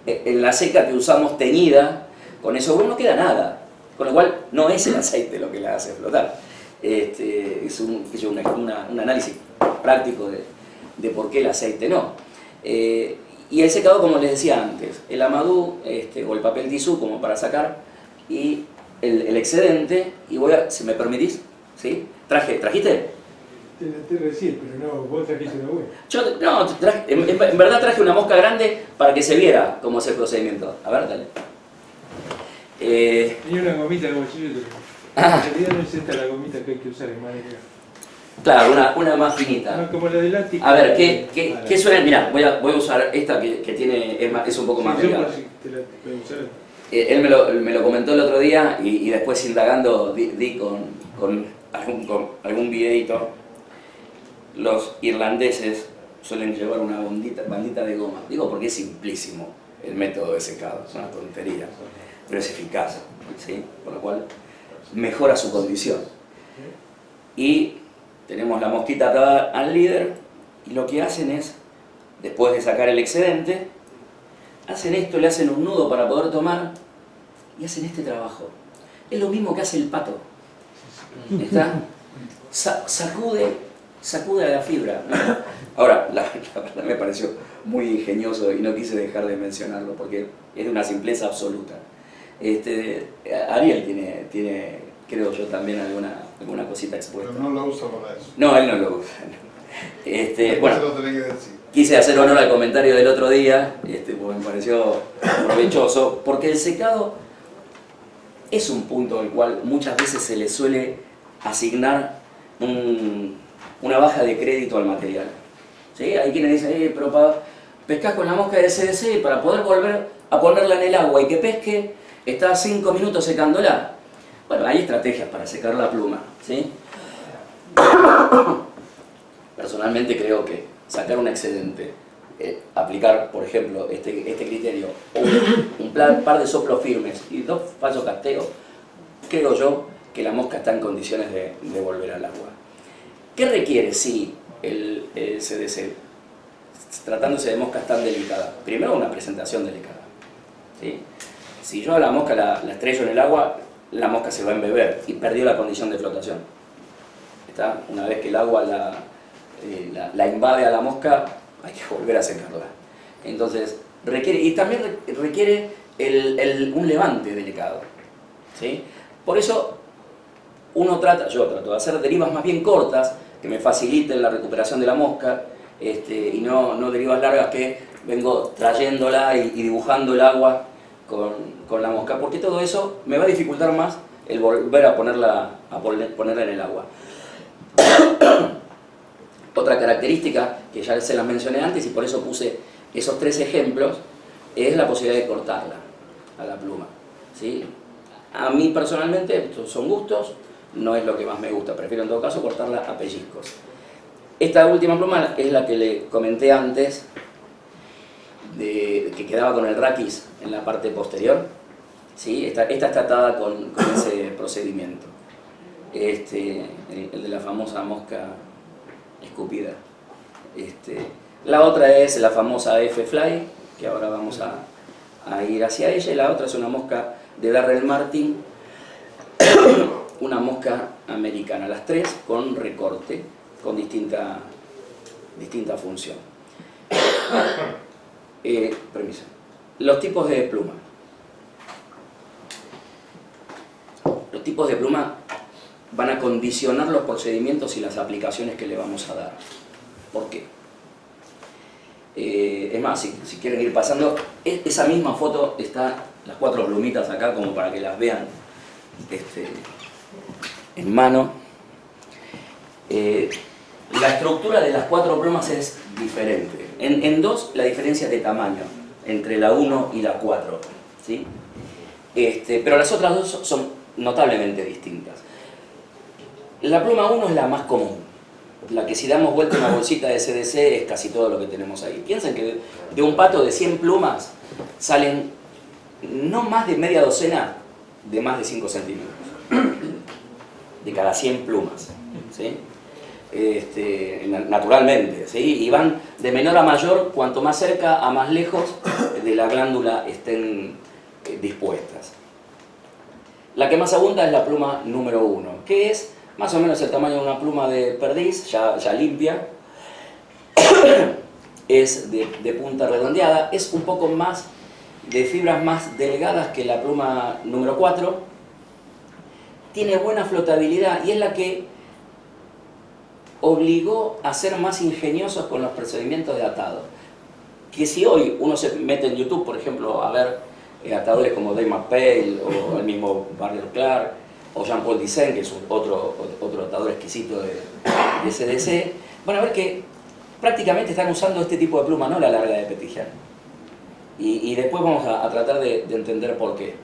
En la seca que usamos teñida, con eso no queda nada, con lo cual no es el aceite lo que la hace flotar. Es un análisis práctico de por qué el aceite no. Y el secado, como les decía antes, el amadú o el papel tisú como para sacar y el excedente, y si me permitís, ¿sí? ¿Trajiste? Te recién, pero no, vos trajiste una buena. Yo en verdad traje una mosca grande para que se viera cómo es el procedimiento. A ver, dale. Tenía una gomita de bolsillo, pero en realidad no es esta la gomita que hay que usar en madera. Claro, una más finita. No, como la de látigo. A ver, ¿qué suena? Mirá, voy a usar esta que tiene, es un poco más delgada. Él me lo comentó el otro día y después indagando di con algún videito. Los irlandeses suelen llevar una bandita de goma. Digo porque es simplísimo el método de secado, es una tontería, pero es eficaz, ¿sí? Por lo cual mejora su condición. Y tenemos la mosquita atada al líder y lo que hacen es, después de sacar el excedente, hacen esto, le hacen un nudo para poder tomar y hacen este trabajo. Es lo mismo que hace el pato. ¿Está? Sacude a la fibra, ¿no? Ahora, la verdad me pareció muy ingenioso y no quise dejar de mencionarlo porque es de una simpleza absoluta. Ariel tiene, creo yo, también alguna cosita expuesta. Pero no lo uso para eso. No, él no lo usa. Bueno, lo tenés que decir. quise hacer honor al comentario del otro día, porque me pareció provechoso, porque el secado es un punto al cual muchas veces se le suele asignar una baja de crédito al material. ¿Sí? Hay quienes dicen, pero pescás con la mosca de CDC para poder volver a ponerla en el agua y que pesque, está 5 minutos secándola. Bueno, hay estrategias para secar la pluma, ¿sí? Personalmente creo que sacar un excedente, aplicar, por ejemplo, este criterio, un par de soplos firmes y 2 falsos casteos, creo yo que la mosca está en condiciones de volver al agua. ¿Qué requiere si el CDC, tratándose de moscas tan delicadas? Primero, una presentación delicada, ¿sí? Si yo a la mosca la estrello en el agua, la mosca se va a embeber y perdió la condición de flotación. ¿Está? Una vez que el agua la invade a la mosca, hay que volver a secarla. Entonces, también requiere un levante delicado. ¿sí? Por eso yo trato de hacer derivas más bien cortas, que me faciliten la recuperación de la mosca, y no derivas largas que vengo trayéndola y dibujando el agua con la mosca, porque todo eso me va a dificultar más el volver a ponerla en el agua. Otra característica que ya se las mencioné antes y por eso puse esos 3 ejemplos es la posibilidad de cortarla a la pluma, ¿sí? A mí personalmente, estos son gustos, no es lo que más me gusta, prefiero en todo caso cortarla a pellizcos. Esta última pluma es la que le comenté antes, que quedaba con el raquis en la parte posterior, ¿sí? Esta está atada con ese procedimiento, el de la famosa mosca escupida. La otra es la famosa F-Fly, que ahora vamos a ir hacia ella, y la otra es una mosca de Darrell Martin, una mosca americana, las 3 con recorte, con distinta función. Permiso. Los tipos de pluma. Los tipos de pluma van a condicionar los procedimientos y las aplicaciones que le vamos a dar. ¿Por qué? Es más, si quieren ir pasando, esa misma foto está, las 4 plumitas acá como para que las vean en mano. La estructura de las 4 plumas es diferente. En 2 la diferencia de tamaño entre la 1 y la 4, ¿sí? Pero las otras 2 son notablemente distintas. La pluma 1 es la más común, la que si damos vuelta una bolsita de CDC es casi todo lo que tenemos ahí. Piensen que de un pato de 100 plumas salen no más de media docena de más de 5 centímetros, de cada 100 plumas, ¿sí? Naturalmente, ¿sí? Y van de menor a mayor cuanto más cerca a más lejos de la glándula estén dispuestas. La que más abunda es la pluma número 1, que es más o menos el tamaño de una pluma de perdiz, ya limpia. Es de punta redondeada, es un poco más de fibras más delgadas que la pluma número 4. Tiene buena flotabilidad y es la que obligó a ser más ingeniosos con los procedimientos de atado. Que si hoy uno se mete en YouTube, por ejemplo, a ver atadores como Dave McPhail o el mismo Barry Clark o Jean-Paul Dixon, que es otro atador exquisito de CDC, van a ver que prácticamente están usando este tipo de pluma, no la larga de Petitjean. Y después vamos a tratar de entender por qué.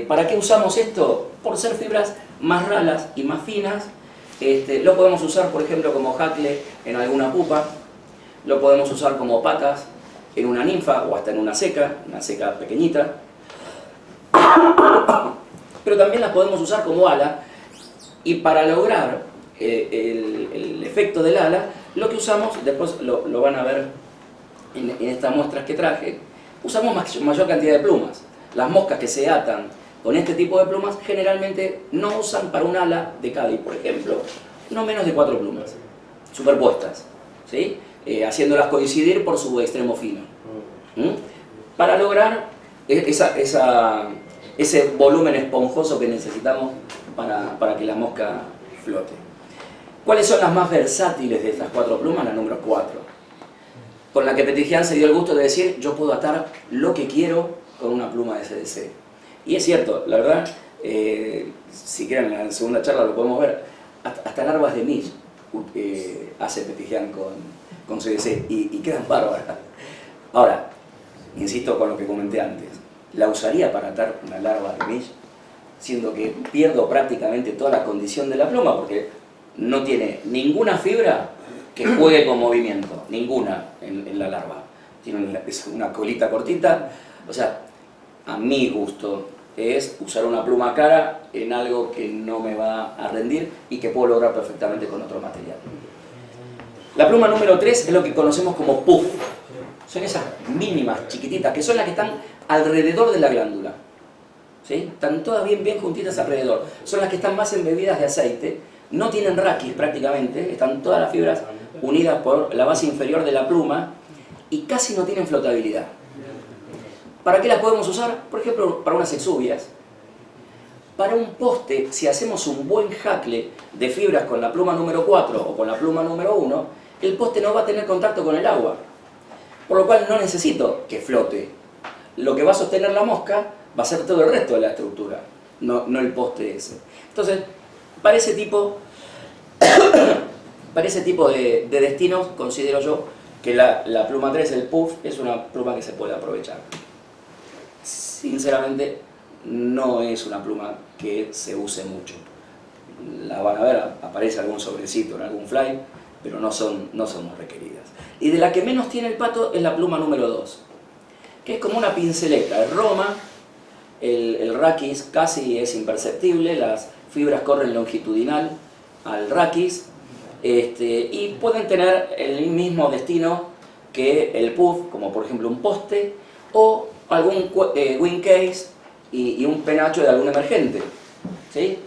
¿Para qué usamos esto? Por ser fibras más ralas y más finas. Lo podemos usar, por ejemplo, como hackle en alguna pupa, lo podemos usar como patas en una ninfa o hasta en una seca pequeñita, pero también las podemos usar como ala, y para lograr el efecto del ala, lo que usamos, después lo van a ver en estas muestras que traje, usamos mayor cantidad de plumas. Las moscas que se atan con este tipo de plumas generalmente no usan para un ala de Cádiz, por ejemplo, no menos de 4 plumas superpuestas, ¿sí? Haciéndolas coincidir por su extremo fino, para lograr ese volumen esponjoso que necesitamos para que la mosca flote. ¿Cuáles son las más versátiles de estas 4 plumas? La número 4, con la que Petitjean se dio el gusto de decir: yo puedo atar lo que quiero con una pluma de CDC. Y es cierto, la verdad, si quieren en la segunda charla lo podemos ver, hasta larvas de mish hace Petitjean con CDC y quedan bárbaras. Ahora, insisto con lo que comenté antes, la usaría para atar una larva de mish, siendo que pierdo prácticamente toda la condición de la pluma, porque no tiene ninguna fibra que juegue con movimiento, ninguna en la larva. Tiene una colita cortita, o sea, a mi gusto es usar una pluma cara en algo que no me va a rendir y que puedo lograr perfectamente con otro material. La pluma número 3 es lo que conocemos como puff. Son esas mínimas, chiquititas, que son las que están alrededor de la glándula, ¿sí? Están todas bien juntitas alrededor. Son las que están más embebidas de aceite, no tienen raquis prácticamente, están todas las fibras unidas por la base inferior de la pluma y casi no tienen flotabilidad. ¿Para qué las podemos usar? Por ejemplo, para unas exuvias. Para un poste, si hacemos un buen jacle de fibras con la pluma número 4 o con la pluma número 1, el poste no va a tener contacto con el agua. Por lo cual no necesito que flote. Lo que va a sostener la mosca va a ser todo el resto de la estructura, no el poste ese. Entonces, para ese tipo de destinos, considero yo que la pluma 3, el puff, es una pluma que se puede aprovechar. Sinceramente, no es una pluma que se use mucho. La van a ver, aparece algún sobrecito en algún fly, pero no son muy requeridas. Y de la que menos tiene el pato es la pluma número 2, que es como una pinceleta, es Roma, el raquis casi es imperceptible, las fibras corren longitudinal al raquis, y pueden tener el mismo destino que el puff, como por ejemplo un poste, o algún wing case y un penacho de algún emergente, ¿sí?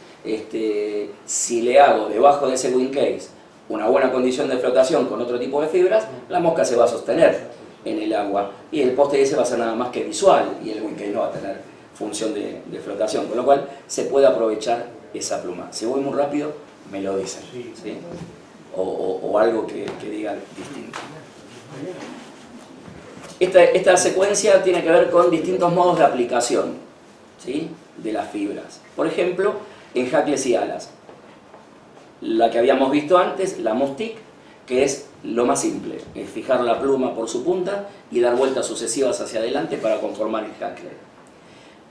Si le hago debajo de ese wing case una buena condición de flotación con otro tipo de fibras, la mosca se va a sostener en el agua y el poste ese va a ser nada más que visual y el wing case no va a tener función de flotación, con lo cual se puede aprovechar esa pluma. Si voy muy rápido, me lo dicen, ¿sí? O algo que diga distinto. Esta secuencia tiene que ver con distintos modos de aplicación, ¿sí?, de las fibras. Por ejemplo, en jacles y alas. La que habíamos visto antes, la Moustique, que es lo más simple, es fijar la pluma por su punta y dar vueltas sucesivas hacia adelante para conformar el jacle.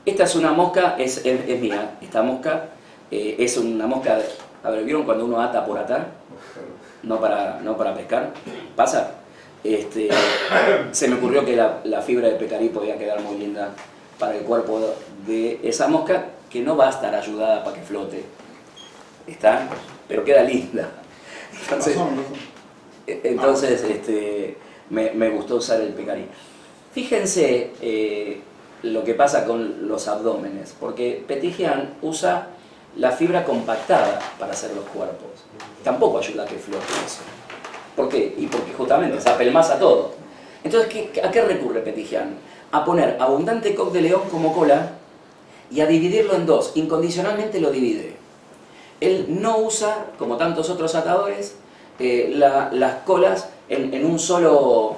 Esta es una mosca, es mía, esta mosca es una mosca, a ver, ¿vieron cuando uno ata por atar? No para pescar, pasa. Se me ocurrió que la fibra de pecarí podía quedar muy linda para el cuerpo de esa mosca, que no va a estar ayudada para que flote, ¿está? Pero queda linda. Entonces me gustó usar el pecarí. Fíjense lo que pasa con los abdómenes, porque Petitjean usa la fibra compactada para hacer los cuerpos. Tampoco ayuda a que flote eso. ¿Por qué? Y porque justamente se apelmaza todo. Entonces, ¿a qué recurre Petitjean? A poner abundante coque de león como cola y a dividirlo en dos. Incondicionalmente lo divide. Él no usa, como tantos otros atadores, las colas en un solo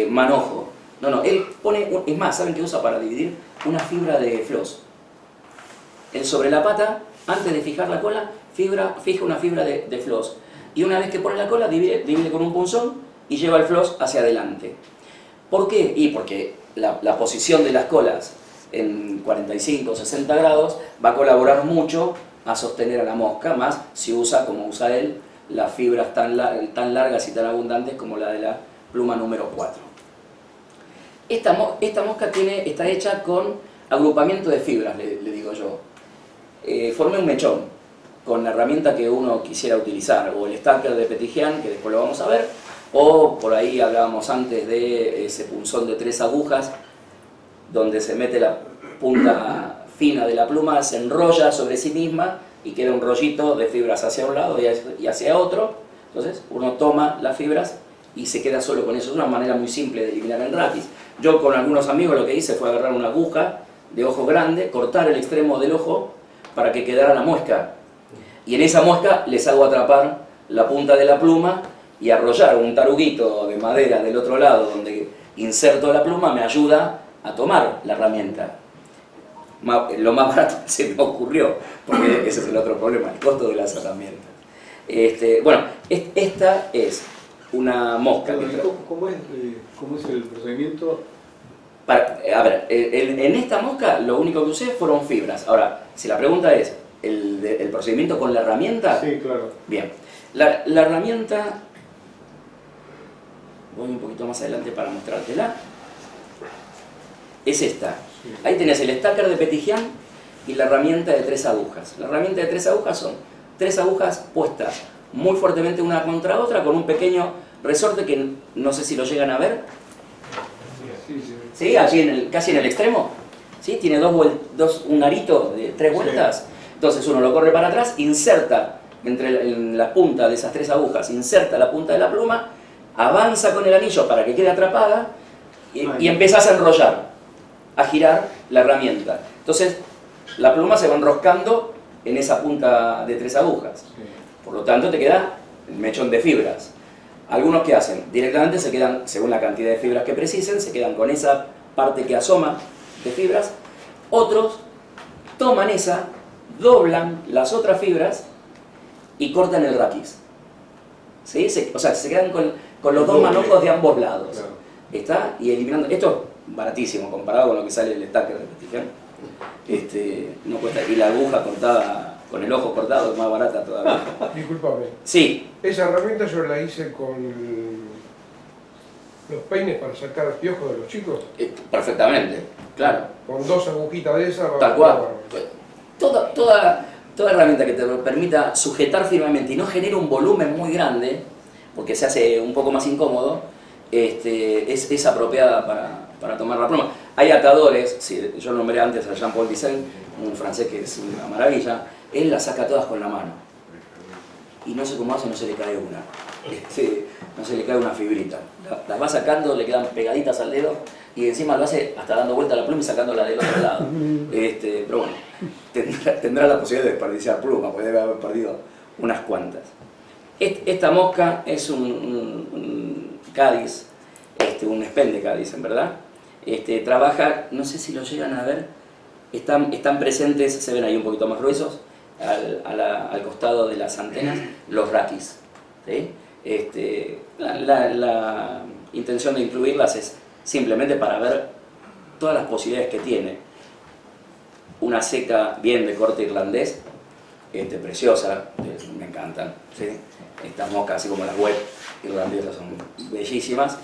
manojo. No, él pone, es más, ¿saben qué usa para dividir? Una fibra de floss. Él sobre la pata, antes de fijar la cola, fija una fibra de floss. Y una vez que pone la cola, divide con un punzón y lleva el floss hacia adelante. ¿Por qué? Y porque la posición de las colas en 45 o 60 grados va a colaborar mucho a sostener a la mosca, más si usa, como usa él, las fibras tan largas y tan abundantes como la de la pluma número 4. Esta mosca está hecha con agrupamiento de fibras, le digo yo. Formé un mechón con la herramienta que uno quisiera utilizar, o el stacker de Petitjean, que después lo vamos a ver, o por ahí hablábamos antes de ese punzón de 3 agujas, donde se mete la punta fina de la pluma, se enrolla sobre sí misma y queda un rollito de fibras hacia un lado y hacia otro. Entonces uno toma las fibras y se queda solo con eso. Es una manera muy simple de eliminar el raquis. Yo con algunos amigos lo que hice fue agarrar una aguja de ojo grande, cortar el extremo del ojo para que quedara la muesca. Y en esa muesca les hago atrapar la punta de la pluma y arrollar un taruguito de madera del otro lado donde inserto la pluma me ayuda a tomar la herramienta. Lo más barato que se me ocurrió, porque ese es el otro problema, el costo de las herramientas. Bueno, esta es una mosca. ¿Cómo es el procedimiento? A ver, en esta mosca lo único que usé fueron fibras. Ahora, si la pregunta es, ¿el procedimiento con la herramienta? Sí, claro. Bien, la herramienta, voy un poquito más adelante para mostrártela, es esta. Ahí tenés el stacker de Petitjean y la herramienta de 3 agujas. La herramienta de 3 agujas son 3 agujas puestas muy fuertemente una contra otra con un pequeño resorte que no sé si lo llegan a ver. ¿Sí? Allí casi en el extremo. ¿Sí? Tiene un arito de 3 vueltas. Entonces uno lo corre para atrás, inserta en la punta de esas 3 agujas, inserta la punta de la pluma, avanza con el anillo para que quede atrapada y empezás a enrollar, a girar la herramienta. Entonces la pluma se va enroscando en esa punta de 3 agujas. Sí. Por lo tanto, te queda el mechón de fibras. Algunos que hacen, directamente se quedan, según la cantidad de fibras que precisen, se quedan con esa parte que asoma de fibras. Otros toman esa, doblan las otras fibras y cortan el raquis. ¿Sí? O sea, se quedan con los dos manojos de ambos lados. Claro. ¿Está? Y eliminando. Esto es baratísimo comparado con lo que sale el stacker de Petigen. No cuesta. Y la aguja cortada, con el ojo cortado, es más barata todavía. Disculpame, Sí, esa herramienta yo la hice con los peines para sacar piojos de los chicos. perfectamente, claro. Con 2 agujitas de esas. Tal cual. Toda herramienta que te permita sujetar firmemente y no genere un volumen muy grande, porque se hace un poco más incómodo, es apropiada para tomar la pluma. Hay atadores, sí, yo nombré antes a Jean-Paul Dissel, un francés que es una maravilla, él las saca todas con la mano. Y no sé cómo hace, no se le cae una. No se le cae una fibrita. Las va sacando, le quedan pegaditas al dedo y encima lo hace hasta dando vuelta a la pluma y sacándola del otro lado. Pero bueno, tendrá la posibilidad de desperdiciar pluma, porque debe haber perdido unas cuantas. Esta mosca es un Cádiz, un Spend de Cádiz, en verdad. Trabaja, no sé si lo llegan a ver, están presentes, se ven ahí un poquito más gruesos, al costado de las antenas, los raquis. ¿Sí? La intención de incluirlas es simplemente para ver todas las posibilidades que tiene. Una seca bien de corte irlandés, preciosa, me encantan. ¿Sí? Estas moscas, así como las web irlandesas, son bellísimas.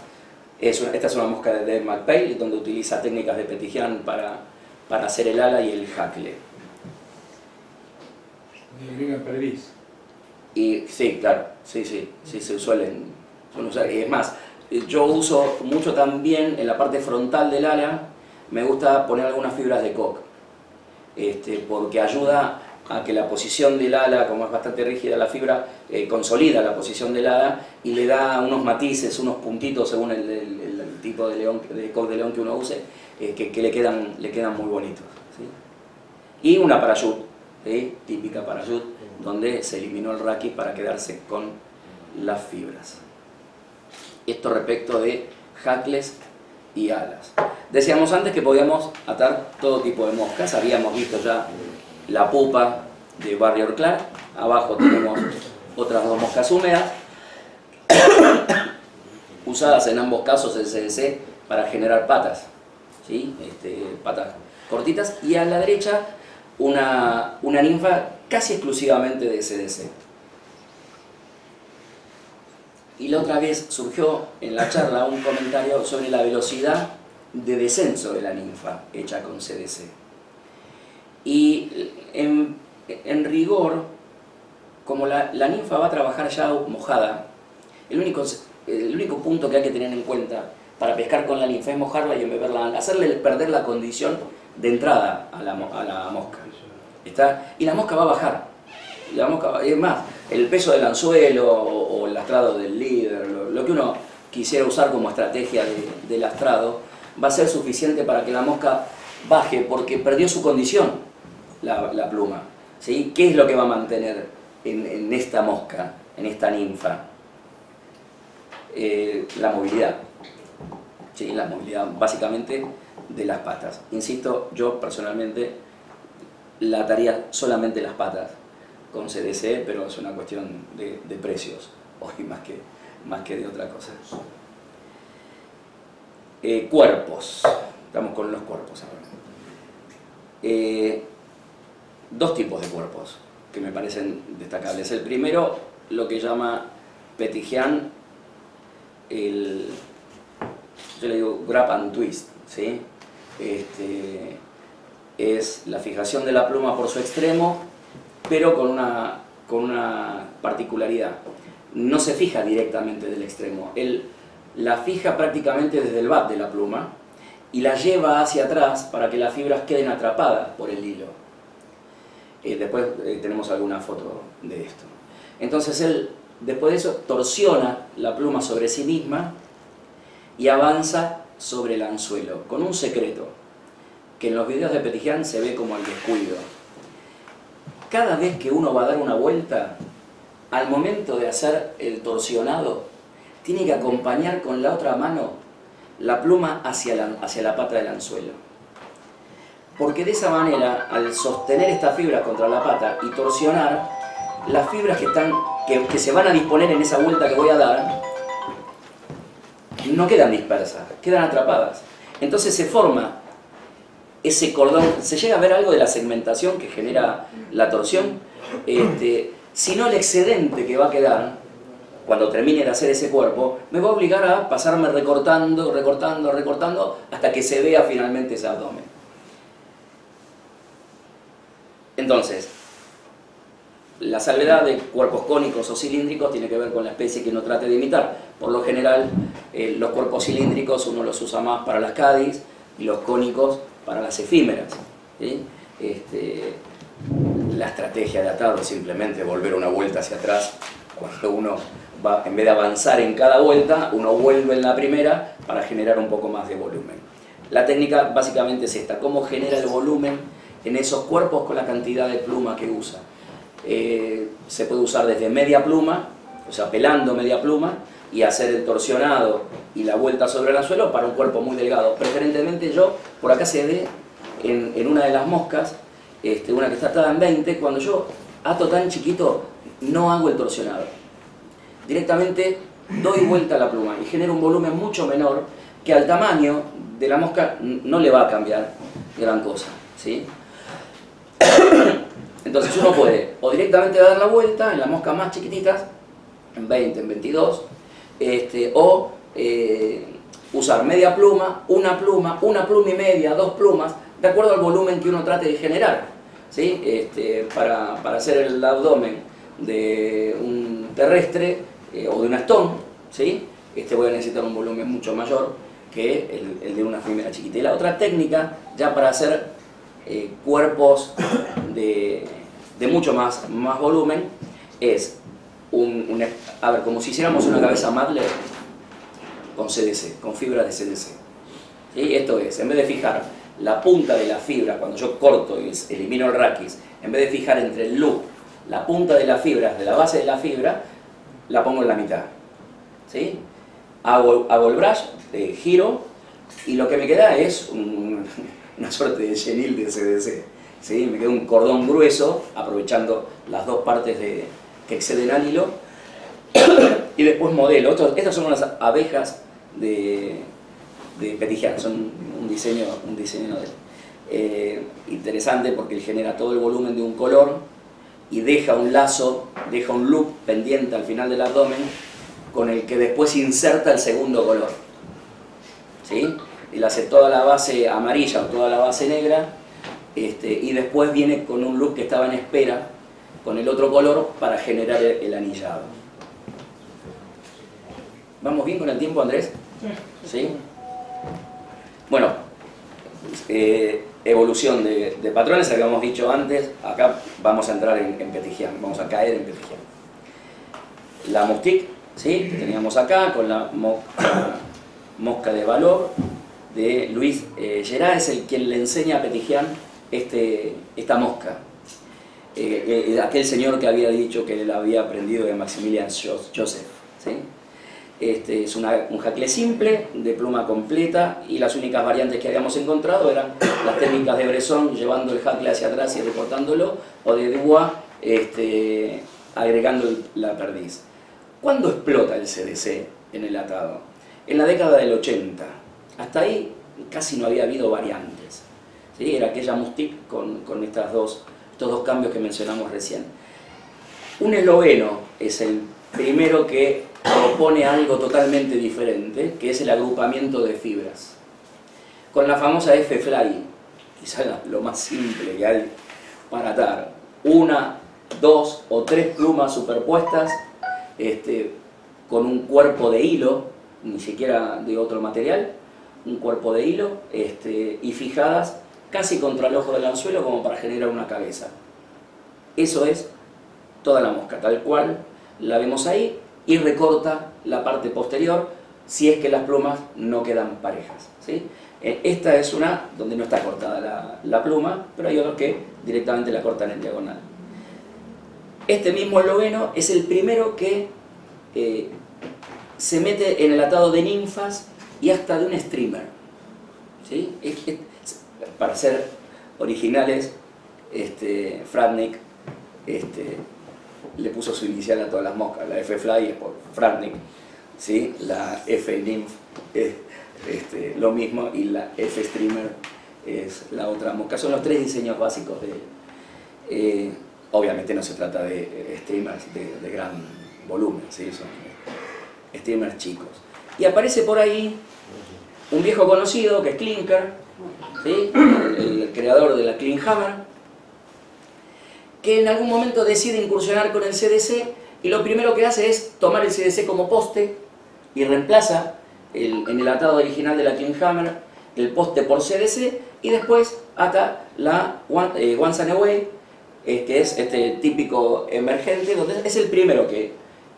Esta es una mosca de Dave McPhail, donde utiliza técnicas de Petigen para hacer el ala y el hackle. De Liga Pervis. Y sí, claro, sí, se suelen usar. Y es más, yo uso mucho también en la parte frontal del ala, me gusta poner algunas fibras de coque, porque ayuda a que la posición del ala, como es bastante rígida la fibra, consolida la posición del ala y le da unos matices, unos puntitos según el tipo de coque de león que uno use, que le quedan muy bonitos. ¿Sí? Y una parachute, ¿sí? Típica parachute, donde se eliminó el raquis para quedarse con las fibras. Esto respecto de hackles y alas. Decíamos antes que podíamos atar todo tipo de moscas, habíamos visto ya la pupa de Barrier Clark, abajo tenemos otras 2 moscas húmedas, usadas en ambos casos en CDC para generar patas, ¿sí? Patas cortitas, y a la derecha una ninfa casi exclusivamente de CDC. Y la otra vez surgió en la charla un comentario sobre la velocidad de descenso de la ninfa hecha con CDC. Y en rigor, como la ninfa va a trabajar ya mojada, el único punto que hay que tener en cuenta para pescar con la ninfa es mojarla y embeberla, hacerle perder la condición de entrada a la mosca. ¿Está? Y la mosca va a bajar. Es más, el peso del anzuelo o el lastrado del líder, lo que uno quisiera usar como estrategia de lastrado, va a ser suficiente para que la mosca baje porque perdió su condición, la pluma. ¿Sí? ¿Qué es lo que va a mantener en esta mosca, en esta ninfa? La movilidad. ¿Sí? La movilidad básicamente de las patas. Insisto, yo personalmente la ataría solamente las patas con CDC, pero es una cuestión de precios hoy más que de otra cosa. Cuerpos. Estamos con los cuerpos ahora. 2 tipos de cuerpos que me parecen destacables. El primero, lo que llama Petigen, yo le digo grab and twist, ¿sí? Es la fijación de la pluma por su extremo, pero con una particularidad. No se fija directamente del extremo, él la fija prácticamente desde el bat de la pluma y la lleva hacia atrás para que las fibras queden atrapadas por el hilo. Después tenemos alguna foto de esto. Entonces él, después de eso, torsiona la pluma sobre sí misma y avanza sobre el anzuelo, con un secreto. que en los videos de Petitjean se ve como el descuido. Cada vez que uno va a dar una vuelta, al momento de hacer el torsionado, tiene que acompañar con la otra mano la pluma hacia la pata del anzuelo. Porque de esa manera, al sostener esta fibra contra la pata y torsionar, las fibras que se van a disponer en esa vuelta que voy a dar, no quedan dispersas, quedan atrapadas. Entonces se forma ese cordón, se llega a ver algo de la segmentación que genera la torsión, sino el excedente que va a quedar cuando termine de hacer ese cuerpo, me va a obligar a pasarme recortando, recortando, recortando, hasta que se vea finalmente ese abdomen. Entonces, la salvedad de cuerpos cónicos o cilíndricos tiene que ver con la especie que uno trate de imitar. Por lo general, los cuerpos cilíndricos uno los usa más para las Cádiz y los cónicos para las efímeras, ¿sí? La estrategia de atado es simplemente volver una vuelta hacia atrás. Cuando uno va, en vez de avanzar en cada vuelta, uno vuelve en la primera para generar un poco más de volumen. La técnica básicamente es esta: cómo genera el volumen en esos cuerpos con la cantidad de pluma que usa. Se puede usar desde media pluma, o sea, pelando media pluma, y hacer el torsionado y la vuelta sobre el anzuelo para un cuerpo muy delgado. Preferentemente yo, por acá se ve en una de las moscas, una que está atada en 20, cuando yo ato tan chiquito, no hago el torsionado. Directamente doy vuelta a la pluma y genero un volumen mucho menor que al tamaño de la mosca no le va a cambiar gran cosa, ¿sí? Entonces uno puede o directamente dar la vuelta en las moscas más chiquititas, en 20, en 22, o usar media pluma, una pluma y media, 2 plumas, de acuerdo al volumen que uno trate de generar, ¿sí? Para hacer el abdomen de un terrestre o de un astón, ¿sí? Voy a necesitar un volumen mucho mayor que el de una efímera chiquita. Y la otra técnica, ya para hacer cuerpos de mucho más volumen, es a ver, como si hiciéramos una cabeza Madler con CDC, con fibra de CDC, ¿sí? Esto es, en vez de fijar la punta de la fibra, cuando yo corto y elimino el raquis, en vez de fijar entre el loop la punta de la fibra, de la base de la fibra, la pongo en la mitad, ¿sí? Hago el brush, giro, y lo que me queda es una suerte de chenil de CDC, ¿sí? Me queda un cordón grueso, aprovechando las dos partes que exceden al hilo, y después modelo. Estas son unas abejas de Petitjean, son un diseño de él. Interesante porque él genera todo el volumen de un color y deja un lazo, deja un loop pendiente al final del abdomen con el que después inserta el segundo color, ¿sí? Él hace toda la base amarilla o toda la base negra, y después viene con un loop que estaba en espera con el otro color para generar el anillado. ¿Vamos bien con el tiempo, Andrés? ¿Sí? Bueno, evolución de patrones, habíamos dicho antes, acá vamos a entrar en Petitjean, vamos a caer en Petitjean. La moustique, ¿sí? Que teníamos acá con la mosca de valor de Luis Gerard, es el quien le enseña a Petitjean esta mosca. Aquel señor que había dicho que él había aprendido de Maximilian Joseph, ¿sí? Es un jacle simple, de pluma completa, y las únicas variantes que habíamos encontrado eran las técnicas de Bresson, llevando el jacle hacia atrás y recortándolo, o de Dubois, agregando la perdiz. ¿Cuándo explota el CDC en el atado? En la década del 80. Hasta ahí casi no había habido variantes, ¿sí? Era aquella moustique con estos dos cambios que mencionamos recién. Un esloveno es el primero que propone algo totalmente diferente, que es el agrupamiento de fibras. Con la famosa F-Fly, quizás lo más simple que hay para atar 1, 2 o 3 plumas superpuestas, con un cuerpo de hilo, ni siquiera de otro material, un cuerpo de hilo, y fijadas casi contra el ojo del anzuelo como para generar una cabeza. Eso es toda la mosca, tal cual la vemos ahí, y recorta la parte posterior si es que las plumas no quedan parejas, ¿sí? Esta es una donde no está cortada la pluma, pero hay otros que directamente la cortan en diagonal. Este mismo esloveno es el primero que se mete en el atado de ninfas y hasta de un streamer. ¿Sí? Para ser originales, Fradnik le puso su inicial a todas las moscas. La F-Fly es por Fradnik, ¿sí? La F-Nymph es lo mismo, y la F-Streamer es la otra mosca. Son los tres diseños básicos de... obviamente no se trata de streamers de gran volumen, ¿sí? Son streamers chicos. Y aparece por ahí un viejo conocido que es Klinker, ¿sí? El creador de la Klinghammer, que en algún momento decide incursionar con el CDC, y lo primero que hace es tomar el CDC como poste y reemplaza en el atado original de la Klinghammer el poste por CDC, y después ata la Once and Away, que es este típico emergente, donde es el primero que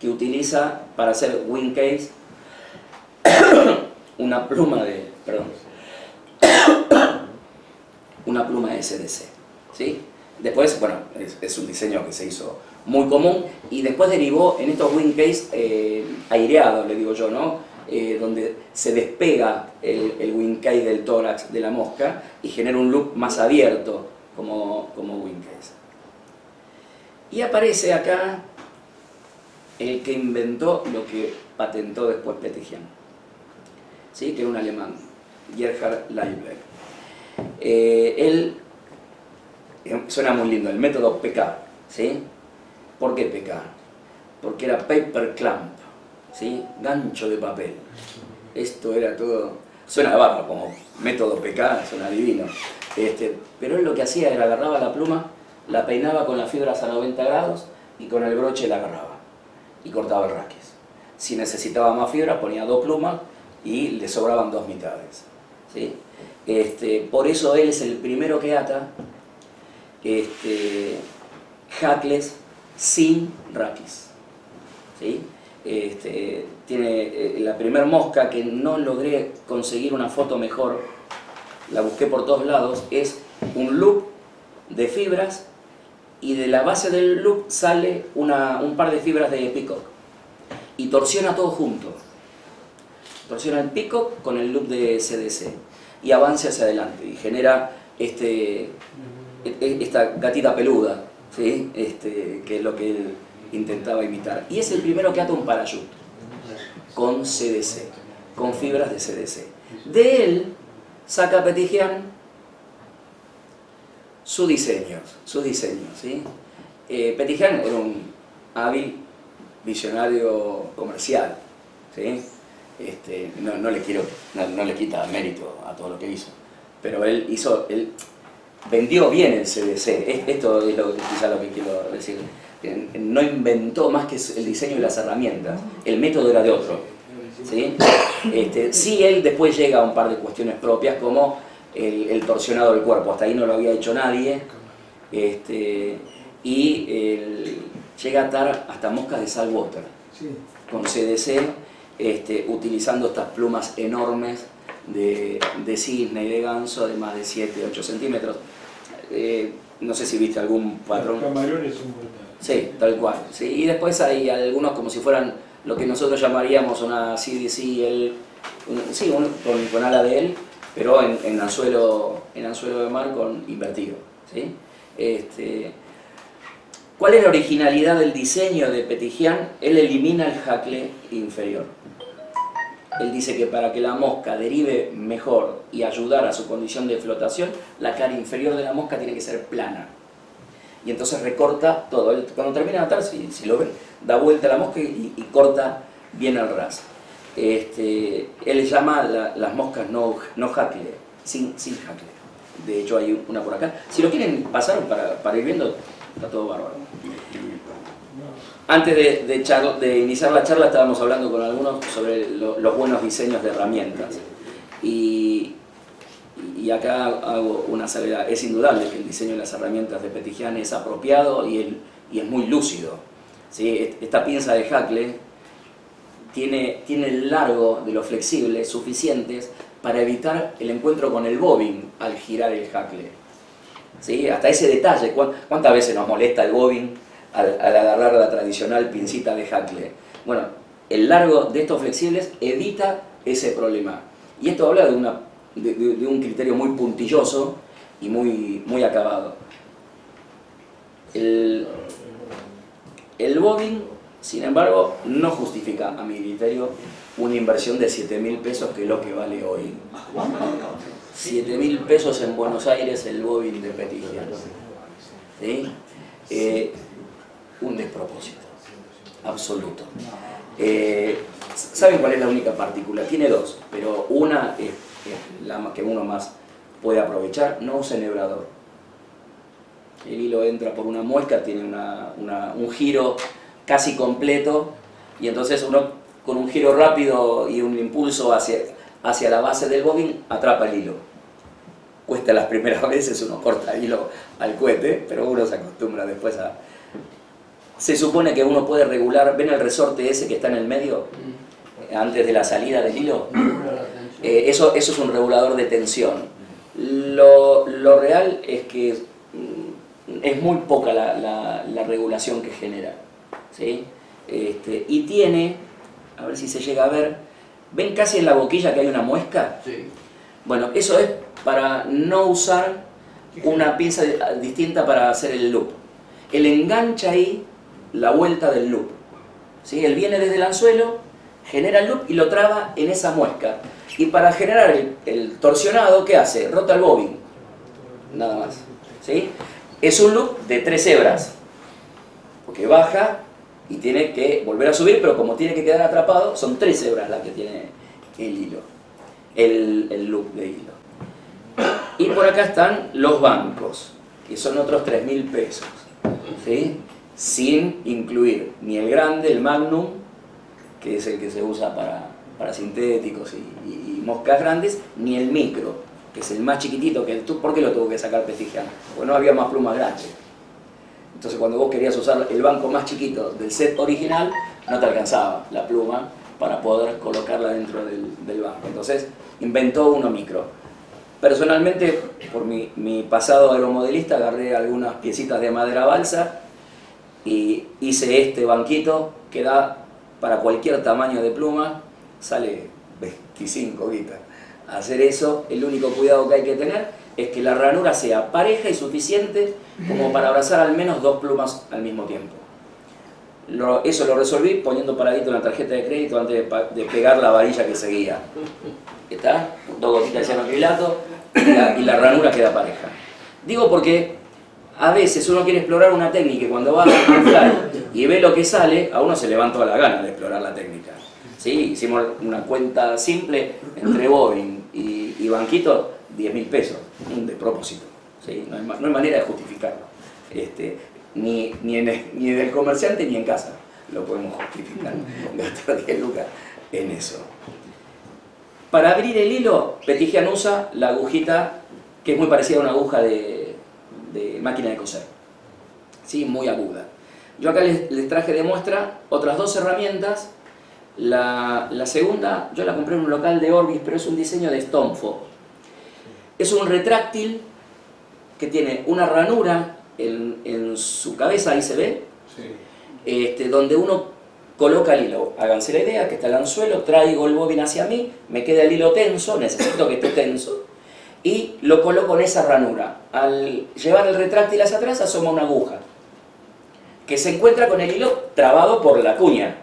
utiliza para hacer wing case una pluma de, perdón, una pluma de CDC, ¿sí? Después, bueno, es un diseño que se hizo muy común, y después derivó en estos wing case aireados, le digo yo, ¿no? Donde se despega el wing case del tórax de la mosca y genera un look más abierto como wing case. Y aparece acá el que inventó lo que patentó después Petejian, ¿sí? Que era un alemán, Gerhard Leibler. Él, suena muy lindo, el método PK, ¿sí? ¿Por qué PK? Porque era paper clamp, ¿sí? Gancho de papel. Esto era todo, suena barro como método PK, suena divino. Pero él lo que hacía era agarraba la pluma, la peinaba con las fibras a 90 grados y con el broche la agarraba y cortaba el raquis. Si necesitaba más fibra ponía 2 plumas y le sobraban 2 mitades, ¿sí? Por eso él es el primero que ata hackles sin raquis, ¿sí? Tiene la primer mosca, que no logré conseguir una foto mejor, la busqué por todos lados, es un loop de fibras, y de la base del loop sale un par de fibras de peacock y torsiona todo junto. Torsiona el peacock con el loop de CDC y avanza hacia adelante y genera esta gatita peluda, ¿sí? Que es lo que él intentaba imitar. Y es el primero que ata un parachute con CDC, con fibras de CDC. De él saca Petejian sus diseños, ¿sí? Petejian era un hábil visionario comercial, ¿sí? No le quita mérito a todo lo que hizo, pero él vendió bien el CDC. Esto es quizá lo que quiero decir. No inventó más que el diseño y las herramientas, el método era de otro, ¿sí? Sí, él después llega a un par de cuestiones propias, como el torsionado del cuerpo, hasta ahí no lo había hecho nadie, y llega a atar hasta moscas de saltwater, sí, con CDC, utilizando estas plumas enormes de cisne y de ganso de más de 7-8 centímetros. No sé si viste algún patrón. Los camarones son brutales. Sí, tal cual. Sí. Y después hay algunos como si fueran lo que nosotros llamaríamos una CDC, con ala de él, pero en anzuelo de mar con invertido, ¿sí? ¿Cuál es la originalidad del diseño de Petejian? Él elimina el hackle inferior. Él dice que para que la mosca derive mejor y ayudar a su condición de flotación, la cara inferior de la mosca tiene que ser plana. Y entonces recorta todo. Él, cuando termina de atar, si lo ven, da vuelta a la mosca y corta bien el ras. Él llama las moscas no hackle, sin hackle. De hecho hay una por acá. Si lo quieren pasar para ir viendo, está todo bárbaro. Antes de iniciar la charla estábamos hablando con algunos sobre los buenos diseños de herramientas. Y acá hago una salvedad. Es indudable que el diseño de las herramientas de Petejian es apropiado y es muy lúcido, ¿sí? Esta pinza de hackle tiene el largo de los flexibles suficientes para evitar el encuentro con el bobbin al girar el hackle. ¿Sí? Hasta ese detalle, ¿cuántas veces nos molesta el bobbin al agarrar la tradicional pincita de hackle? Bueno, el largo de estos flexibles evita ese problema. Y esto habla de un criterio muy puntilloso y muy acabado. El bobbin, sin embargo, no justifica, a mi criterio, una inversión de 7.000 pesos, que es lo que vale hoy. 7.000 pesos en Buenos Aires el bobbin de Petigian. ¿Sí? Un despropósito absoluto. ¿Saben cuál es la única partícula? Tiene dos, pero una es la que uno más puede aprovechar. No usa enhebrador. El hilo entra por una muesca, tiene un giro casi completo, y entonces uno con un giro rápido y un impulso hacia la base del bobbin atrapa el hilo. Cuesta las primeras veces, uno corta el hilo al cohete, pero uno se acostumbra después a... Se supone que uno puede regular, ¿ven el resorte ese que está en el medio? Antes de la salida del hilo. Eso es un regulador de tensión. Lo real es que es muy poca la regulación que genera, ¿sí? Y tiene, a ver si se llega a ver, ¿ven casi en la boquilla que hay una muesca? Sí. Bueno, eso es para no usar una pieza distinta para hacer el loop. Él engancha ahí la vuelta del loop, ¿sí? Él viene desde el anzuelo, genera el loop y lo traba en esa muesca. Y para generar el torsionado, ¿qué hace? Rota el bobbin, nada más, ¿sí? Es un loop de 3 hebras, porque baja y tiene que volver a subir, pero como tiene que quedar atrapado, son 3 hebras las que tiene el hilo, el loop de hilo. Y por acá están los bancos, que son otros 3.000 pesos, ¿sí? Sin incluir ni el grande, el Magnum, que es el que se usa para sintéticos y moscas grandes, ni el micro, que es el más chiquitito. ¿Por qué lo tuvo que sacar Petigian? Porque no había más plumas grandes. Entonces cuando vos querías usar el banco más chiquito del set original, no te alcanzaba la pluma para poder colocarla dentro del banco. Entonces inventó uno micro. Personalmente, por mi pasado aeromodelista, agarré algunas piecitas de madera balsa y hice este banquito que da para cualquier tamaño de pluma, sale 25 guitas. Hacer eso, el único cuidado que hay que tener es que la ranura sea pareja y suficiente como para abrazar al menos 2 plumas al mismo tiempo. Eso lo resolví poniendo paradito en la tarjeta de crédito antes de pegar la varilla que seguía. ¿Está? 2 gotitas de cianocrilato y la ranura queda pareja. Digo porque a veces uno quiere explorar una técnica y cuando va a fly y ve lo que sale, a uno se le van toda la gana de explorar la técnica. ¿Sí? Hicimos una cuenta simple entre bobbin y banquito, 10.000 pesos, un despropósito. ¿Sí? No hay manera de justificarlo. Ni del comerciante ni en casa lo podemos justificar. Gastar 10 lucas en eso. Para abrir el hilo, Petigian usa la agujita que es muy parecida a una aguja de máquina de coser, ¿sí? Muy aguda. Yo acá les traje de muestra otras 2 herramientas. La segunda yo la compré en un local de Orbis, pero es un diseño de Stonfo. Es un retráctil que tiene una ranura en su cabeza, ahí se ve, sí. Donde uno coloca el hilo. Háganse la idea que está el anzuelo, traigo el bobbin hacia mí, me queda el hilo tenso, necesito que esté tenso, y lo coloco en esa ranura. Al llevar el retráctil hacia atrás asoma una aguja que se encuentra con el hilo trabado por la cuña,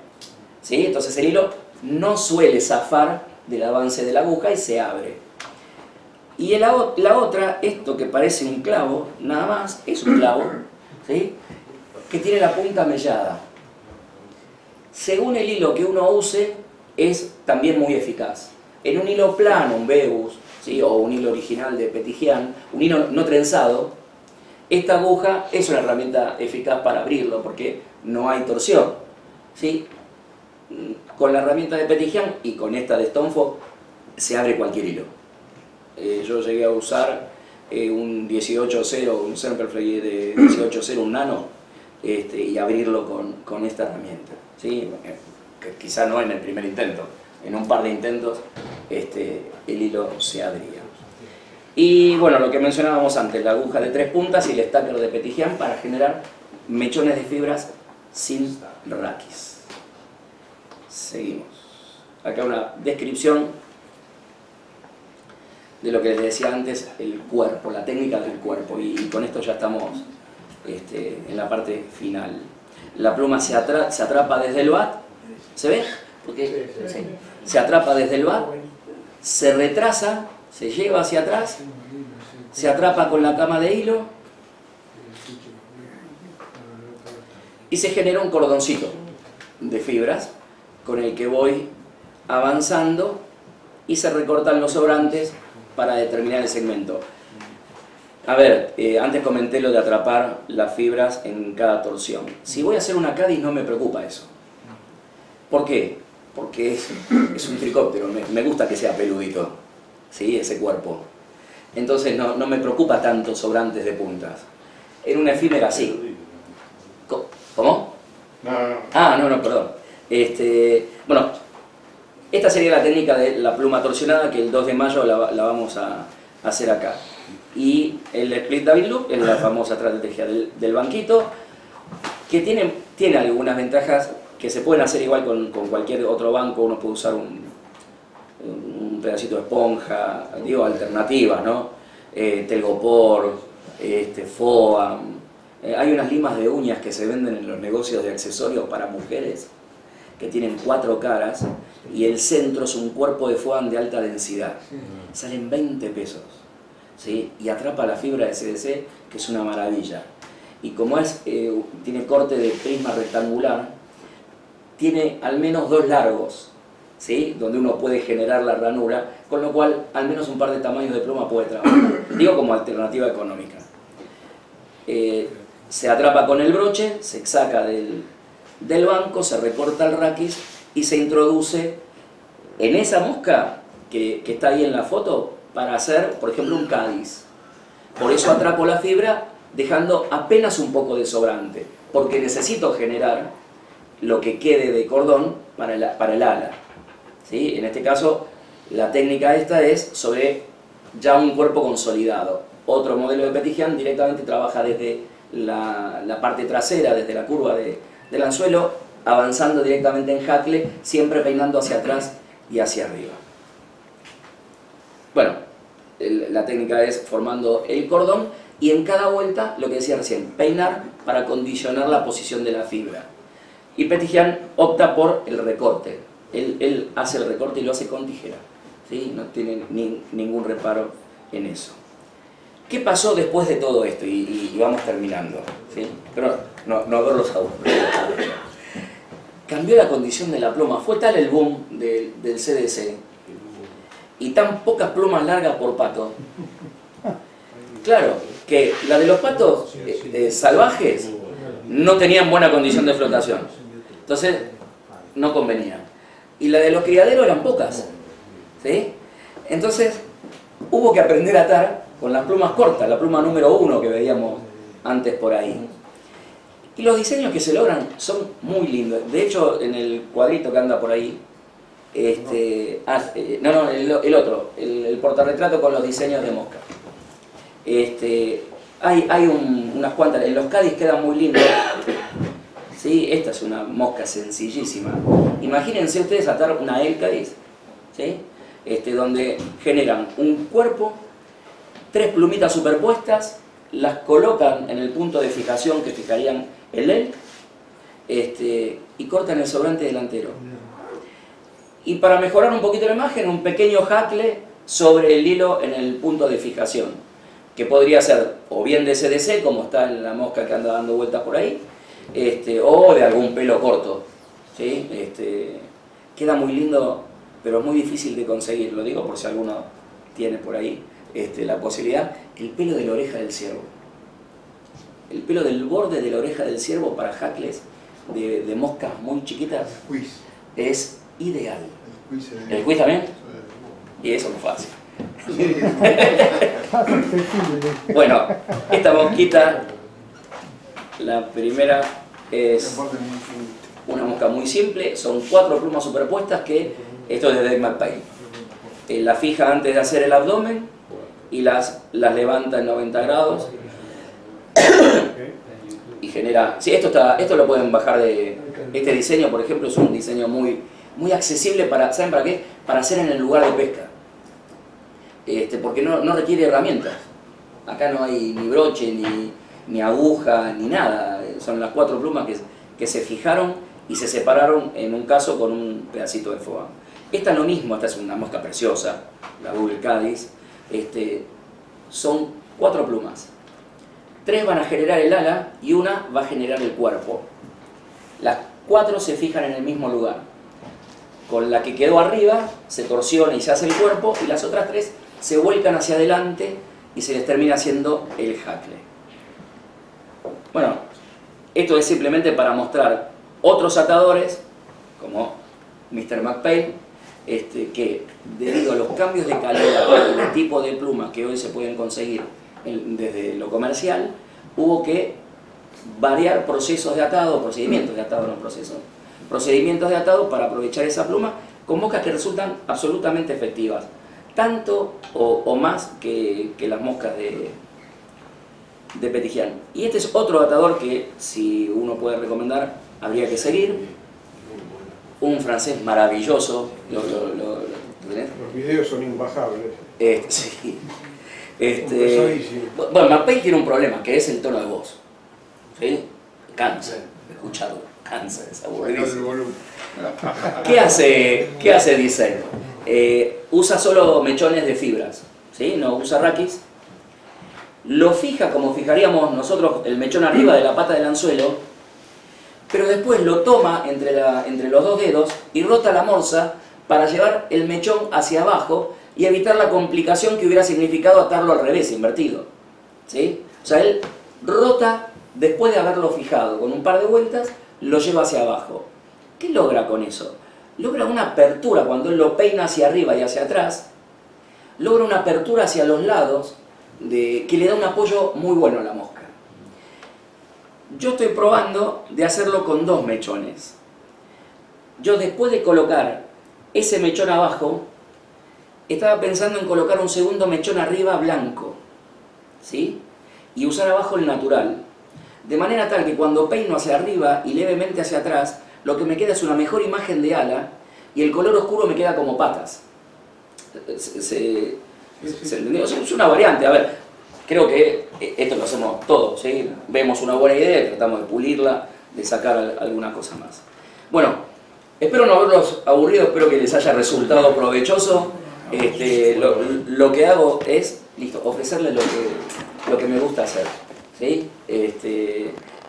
¿sí? Entonces el hilo no suele zafar del avance de la aguja y se abre. Y la otra, esto que parece un clavo, nada más, es un clavo, ¿sí? Que tiene la punta mellada. Según el hilo que uno use, es también muy eficaz. En un hilo plano, un Bebus, ¿sí? O un hilo original de Petigian, un hilo no trenzado, esta aguja es una herramienta eficaz para abrirlo porque no hay torsión, ¿sí? Con la herramienta de Petigian y con esta de Stonfo se abre cualquier hilo. Yo llegué a usar un 18.0, un Semperflex de 18.0, un nano, y abrirlo con esta herramienta, ¿sí? Que quizá no en el primer intento, en un par de intentos el hilo se adhiera. Y bueno, lo que mencionábamos antes, la aguja de 3 puntas y el stacker de Petitjean para generar mechones de fibras sin raquis. Seguimos. Acá una descripción de lo que les decía antes, el cuerpo, la técnica del cuerpo, y con esto ya estamos en la parte final. La pluma se atrapa desde el bat, ¿se ve? Porque, sí. Se atrapa desde el bat, se retrasa, se lleva hacia atrás, se atrapa con la cama de hilo y se genera un cordoncito de fibras con el que voy avanzando y se recortan los sobrantes para determinar el segmento. A ver, antes comenté lo de atrapar las fibras en cada torsión. Si voy a hacer una Cádiz no me preocupa eso. ¿Por qué? Porque es un tricóptero, me gusta que sea peludito, ¿sí? Ese cuerpo. Entonces no me preocupa tanto sobrantes de puntas. En una efímera sí. ¿Cómo? No. Ah, no, perdón. Bueno, esta sería la técnica de la pluma torsionada, que el 2 de mayo la vamos a hacer acá. Y el split David loop es la famosa estrategia del banquito, que tiene algunas ventajas que se pueden hacer igual con cualquier otro banco. Uno puede usar un pedacito de esponja, digo, alternativas, ¿no? Telgopor, Foam. Hay unas limas de uñas que se venden en los negocios de accesorios para mujeres, que tienen 4 caras, y el centro es un cuerpo de foam de alta densidad. Salen 20 pesos, ¿sí? Y atrapa la fibra de CDC, que es una maravilla. Y como tiene corte de prisma rectangular, tiene al menos 2 largos, ¿sí? Donde uno puede generar la ranura, con lo cual al menos un par de tamaños de pluma puede trabajar. Digo, como alternativa económica. Se atrapa con el broche, se saca del banco, se recorta el raquis y se introduce en esa mosca que está ahí en la foto para hacer, por ejemplo, un Cádiz. Por eso atrapo la fibra dejando apenas un poco de sobrante, porque necesito generar lo que quede de cordón para el ala, ¿sí? En este caso, la técnica esta es sobre ya un cuerpo consolidado. Otro modelo de Petitjean directamente trabaja desde la parte trasera, desde la curva del anzuelo, avanzando directamente en hackle, siempre peinando hacia atrás y hacia arriba. Bueno, la técnica es formando el cordón y en cada vuelta, lo que decía recién, peinar para condicionar la posición de la fibra. Y Petitjean opta por el recorte. Él hace el recorte y lo hace con tijera, ¿sí? No tiene ningún reparo en eso. ¿Qué pasó después de todo esto? Y vamos terminando, ¿sí? Pero no ver los agudos. Cambió la condición de la pluma. Fue tal el boom del CDC y tan pocas plumas largas por pato. Claro, que la de los patos salvajes no tenían buena condición de flotación. Entonces, no convenía. Y la de los criaderos eran pocas, ¿sí? Entonces, hubo que aprender a atar con las plumas cortas, la pluma número 1 que veíamos antes por ahí. Y los diseños que se logran son muy lindos. De hecho, en el cuadrito que anda por ahí, el otro, el portarretrato con los diseños de mosca. Hay unas cuantas, en los Cádiz quedan muy lindos. ¿Sí? Esta es una mosca sencillísima. Imagínense ustedes atar una El Cádiz, ¿sí? Donde generan un cuerpo, 3 plumitas superpuestas, las colocan en el punto de fijación que fijarían el ELK, y cortan el sobrante delantero. Y para mejorar un poquito la imagen, un pequeño hackle sobre el hilo en el punto de fijación, que podría ser o bien de CDC, como está en la mosca que anda dando vueltas por ahí, o de algún pelo corto, ¿sí? Queda muy lindo, pero es muy difícil de conseguir. Lo digo por si alguno tiene por ahí la posibilidad. El pelo de la oreja del ciervo. El pelo del borde de la oreja del ciervo para hackles de moscas muy chiquitas es ideal. ¿El quiz también? Y eso es muy fácil. Bueno, esta mosquita, la primera es una mosca muy simple, son 4 plumas superpuestas que esto es de Dave McPain. la fija antes de hacer el abdomen y las levanta en 90 grados y genera... Sí, esto lo pueden bajar de... Este diseño, por ejemplo, es un diseño muy accesible para... ¿Saben para qué? Para hacer en el lugar de pesca. Porque no requiere herramientas. Acá no hay ni broche, ni aguja, ni nada. Son las 4 plumas que se fijaron y se separaron en un caso con un pedacito de foam. Esta es lo mismo, esta es una mosca preciosa, la Google Cádiz. Son 4 plumas. 3 van a generar el ala y una va a generar el cuerpo. Las 4 se fijan en el mismo lugar. Con la que quedó arriba se torsiona y se hace el cuerpo, y las otras 3 se vuelcan hacia adelante y se les termina haciendo el hackle. Bueno, esto es simplemente para mostrar otros atadores, como Mr. McPain, que debido a los cambios de calidad y de tipo de pluma que hoy se pueden conseguir desde lo comercial, hubo que variar procesos de atado, procedimientos de atado, no procesos, procedimientos de atado para aprovechar esa pluma con moscas que resultan absolutamente efectivas, tanto o más que las moscas de Petitjean. Y este es otro atador que, si uno puede recomendar, habría que seguir. Un francés maravilloso. Los videos son imbajables. Sí. Pesadísimo. Bueno, McPain tiene un problema, que es el tono de voz. ¿Sí? Cansa, escucharlo, cansa, es aburridísimo. ¿Qué hace Diseño? Usa solo mechones de fibras, ¿sí? No usa raquis. Lo fija como fijaríamos nosotros el mechón arriba de la pata del anzuelo, pero después lo toma entre los 2 dedos y rota la morsa para llevar el mechón hacia abajo y evitar la complicación que hubiera significado atarlo al revés, invertido. ¿Sí? O sea, él rota después de haberlo fijado, con un par de vueltas, lo lleva hacia abajo. ¿Qué logra con eso? Logra una apertura cuando él lo peina hacia arriba y hacia atrás, logra una apertura hacia los lados que le da un apoyo muy bueno a la mosca. Yo estoy probando de hacerlo con 2 mechones. Yo, después de colocar ese mechón abajo, estaba pensando en colocar un segundo mechón arriba blanco, ¿sí? Y usar abajo el natural. De manera tal que cuando peino hacia arriba y levemente hacia atrás, lo que me queda es una mejor imagen de ala y el color oscuro me queda como patas. ¿Se entendió? Es una variante. A ver, creo que esto lo hacemos todos, ¿sí? Vemos una buena idea y tratamos de pulirla, de sacar alguna cosa más. Bueno, espero no haberlos aburrido, espero que les haya resultado provechoso. Lo que hago es, listo, ofrecerles lo que me gusta hacer, ¿sí?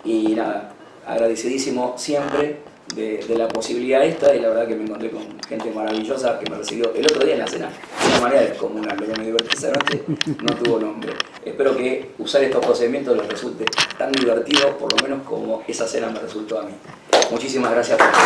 Y nada, agradecidísimo siempre de la posibilidad esta, y la verdad que me encontré con gente maravillosa que me recibió el otro día en la cena de una manera descomunal. Lo que me divertí esa noche no tuvo nombre. Espero que usar estos procedimientos les resulte tan divertido, por lo menos como esa cena me resultó a mí. Muchísimas gracias por todo.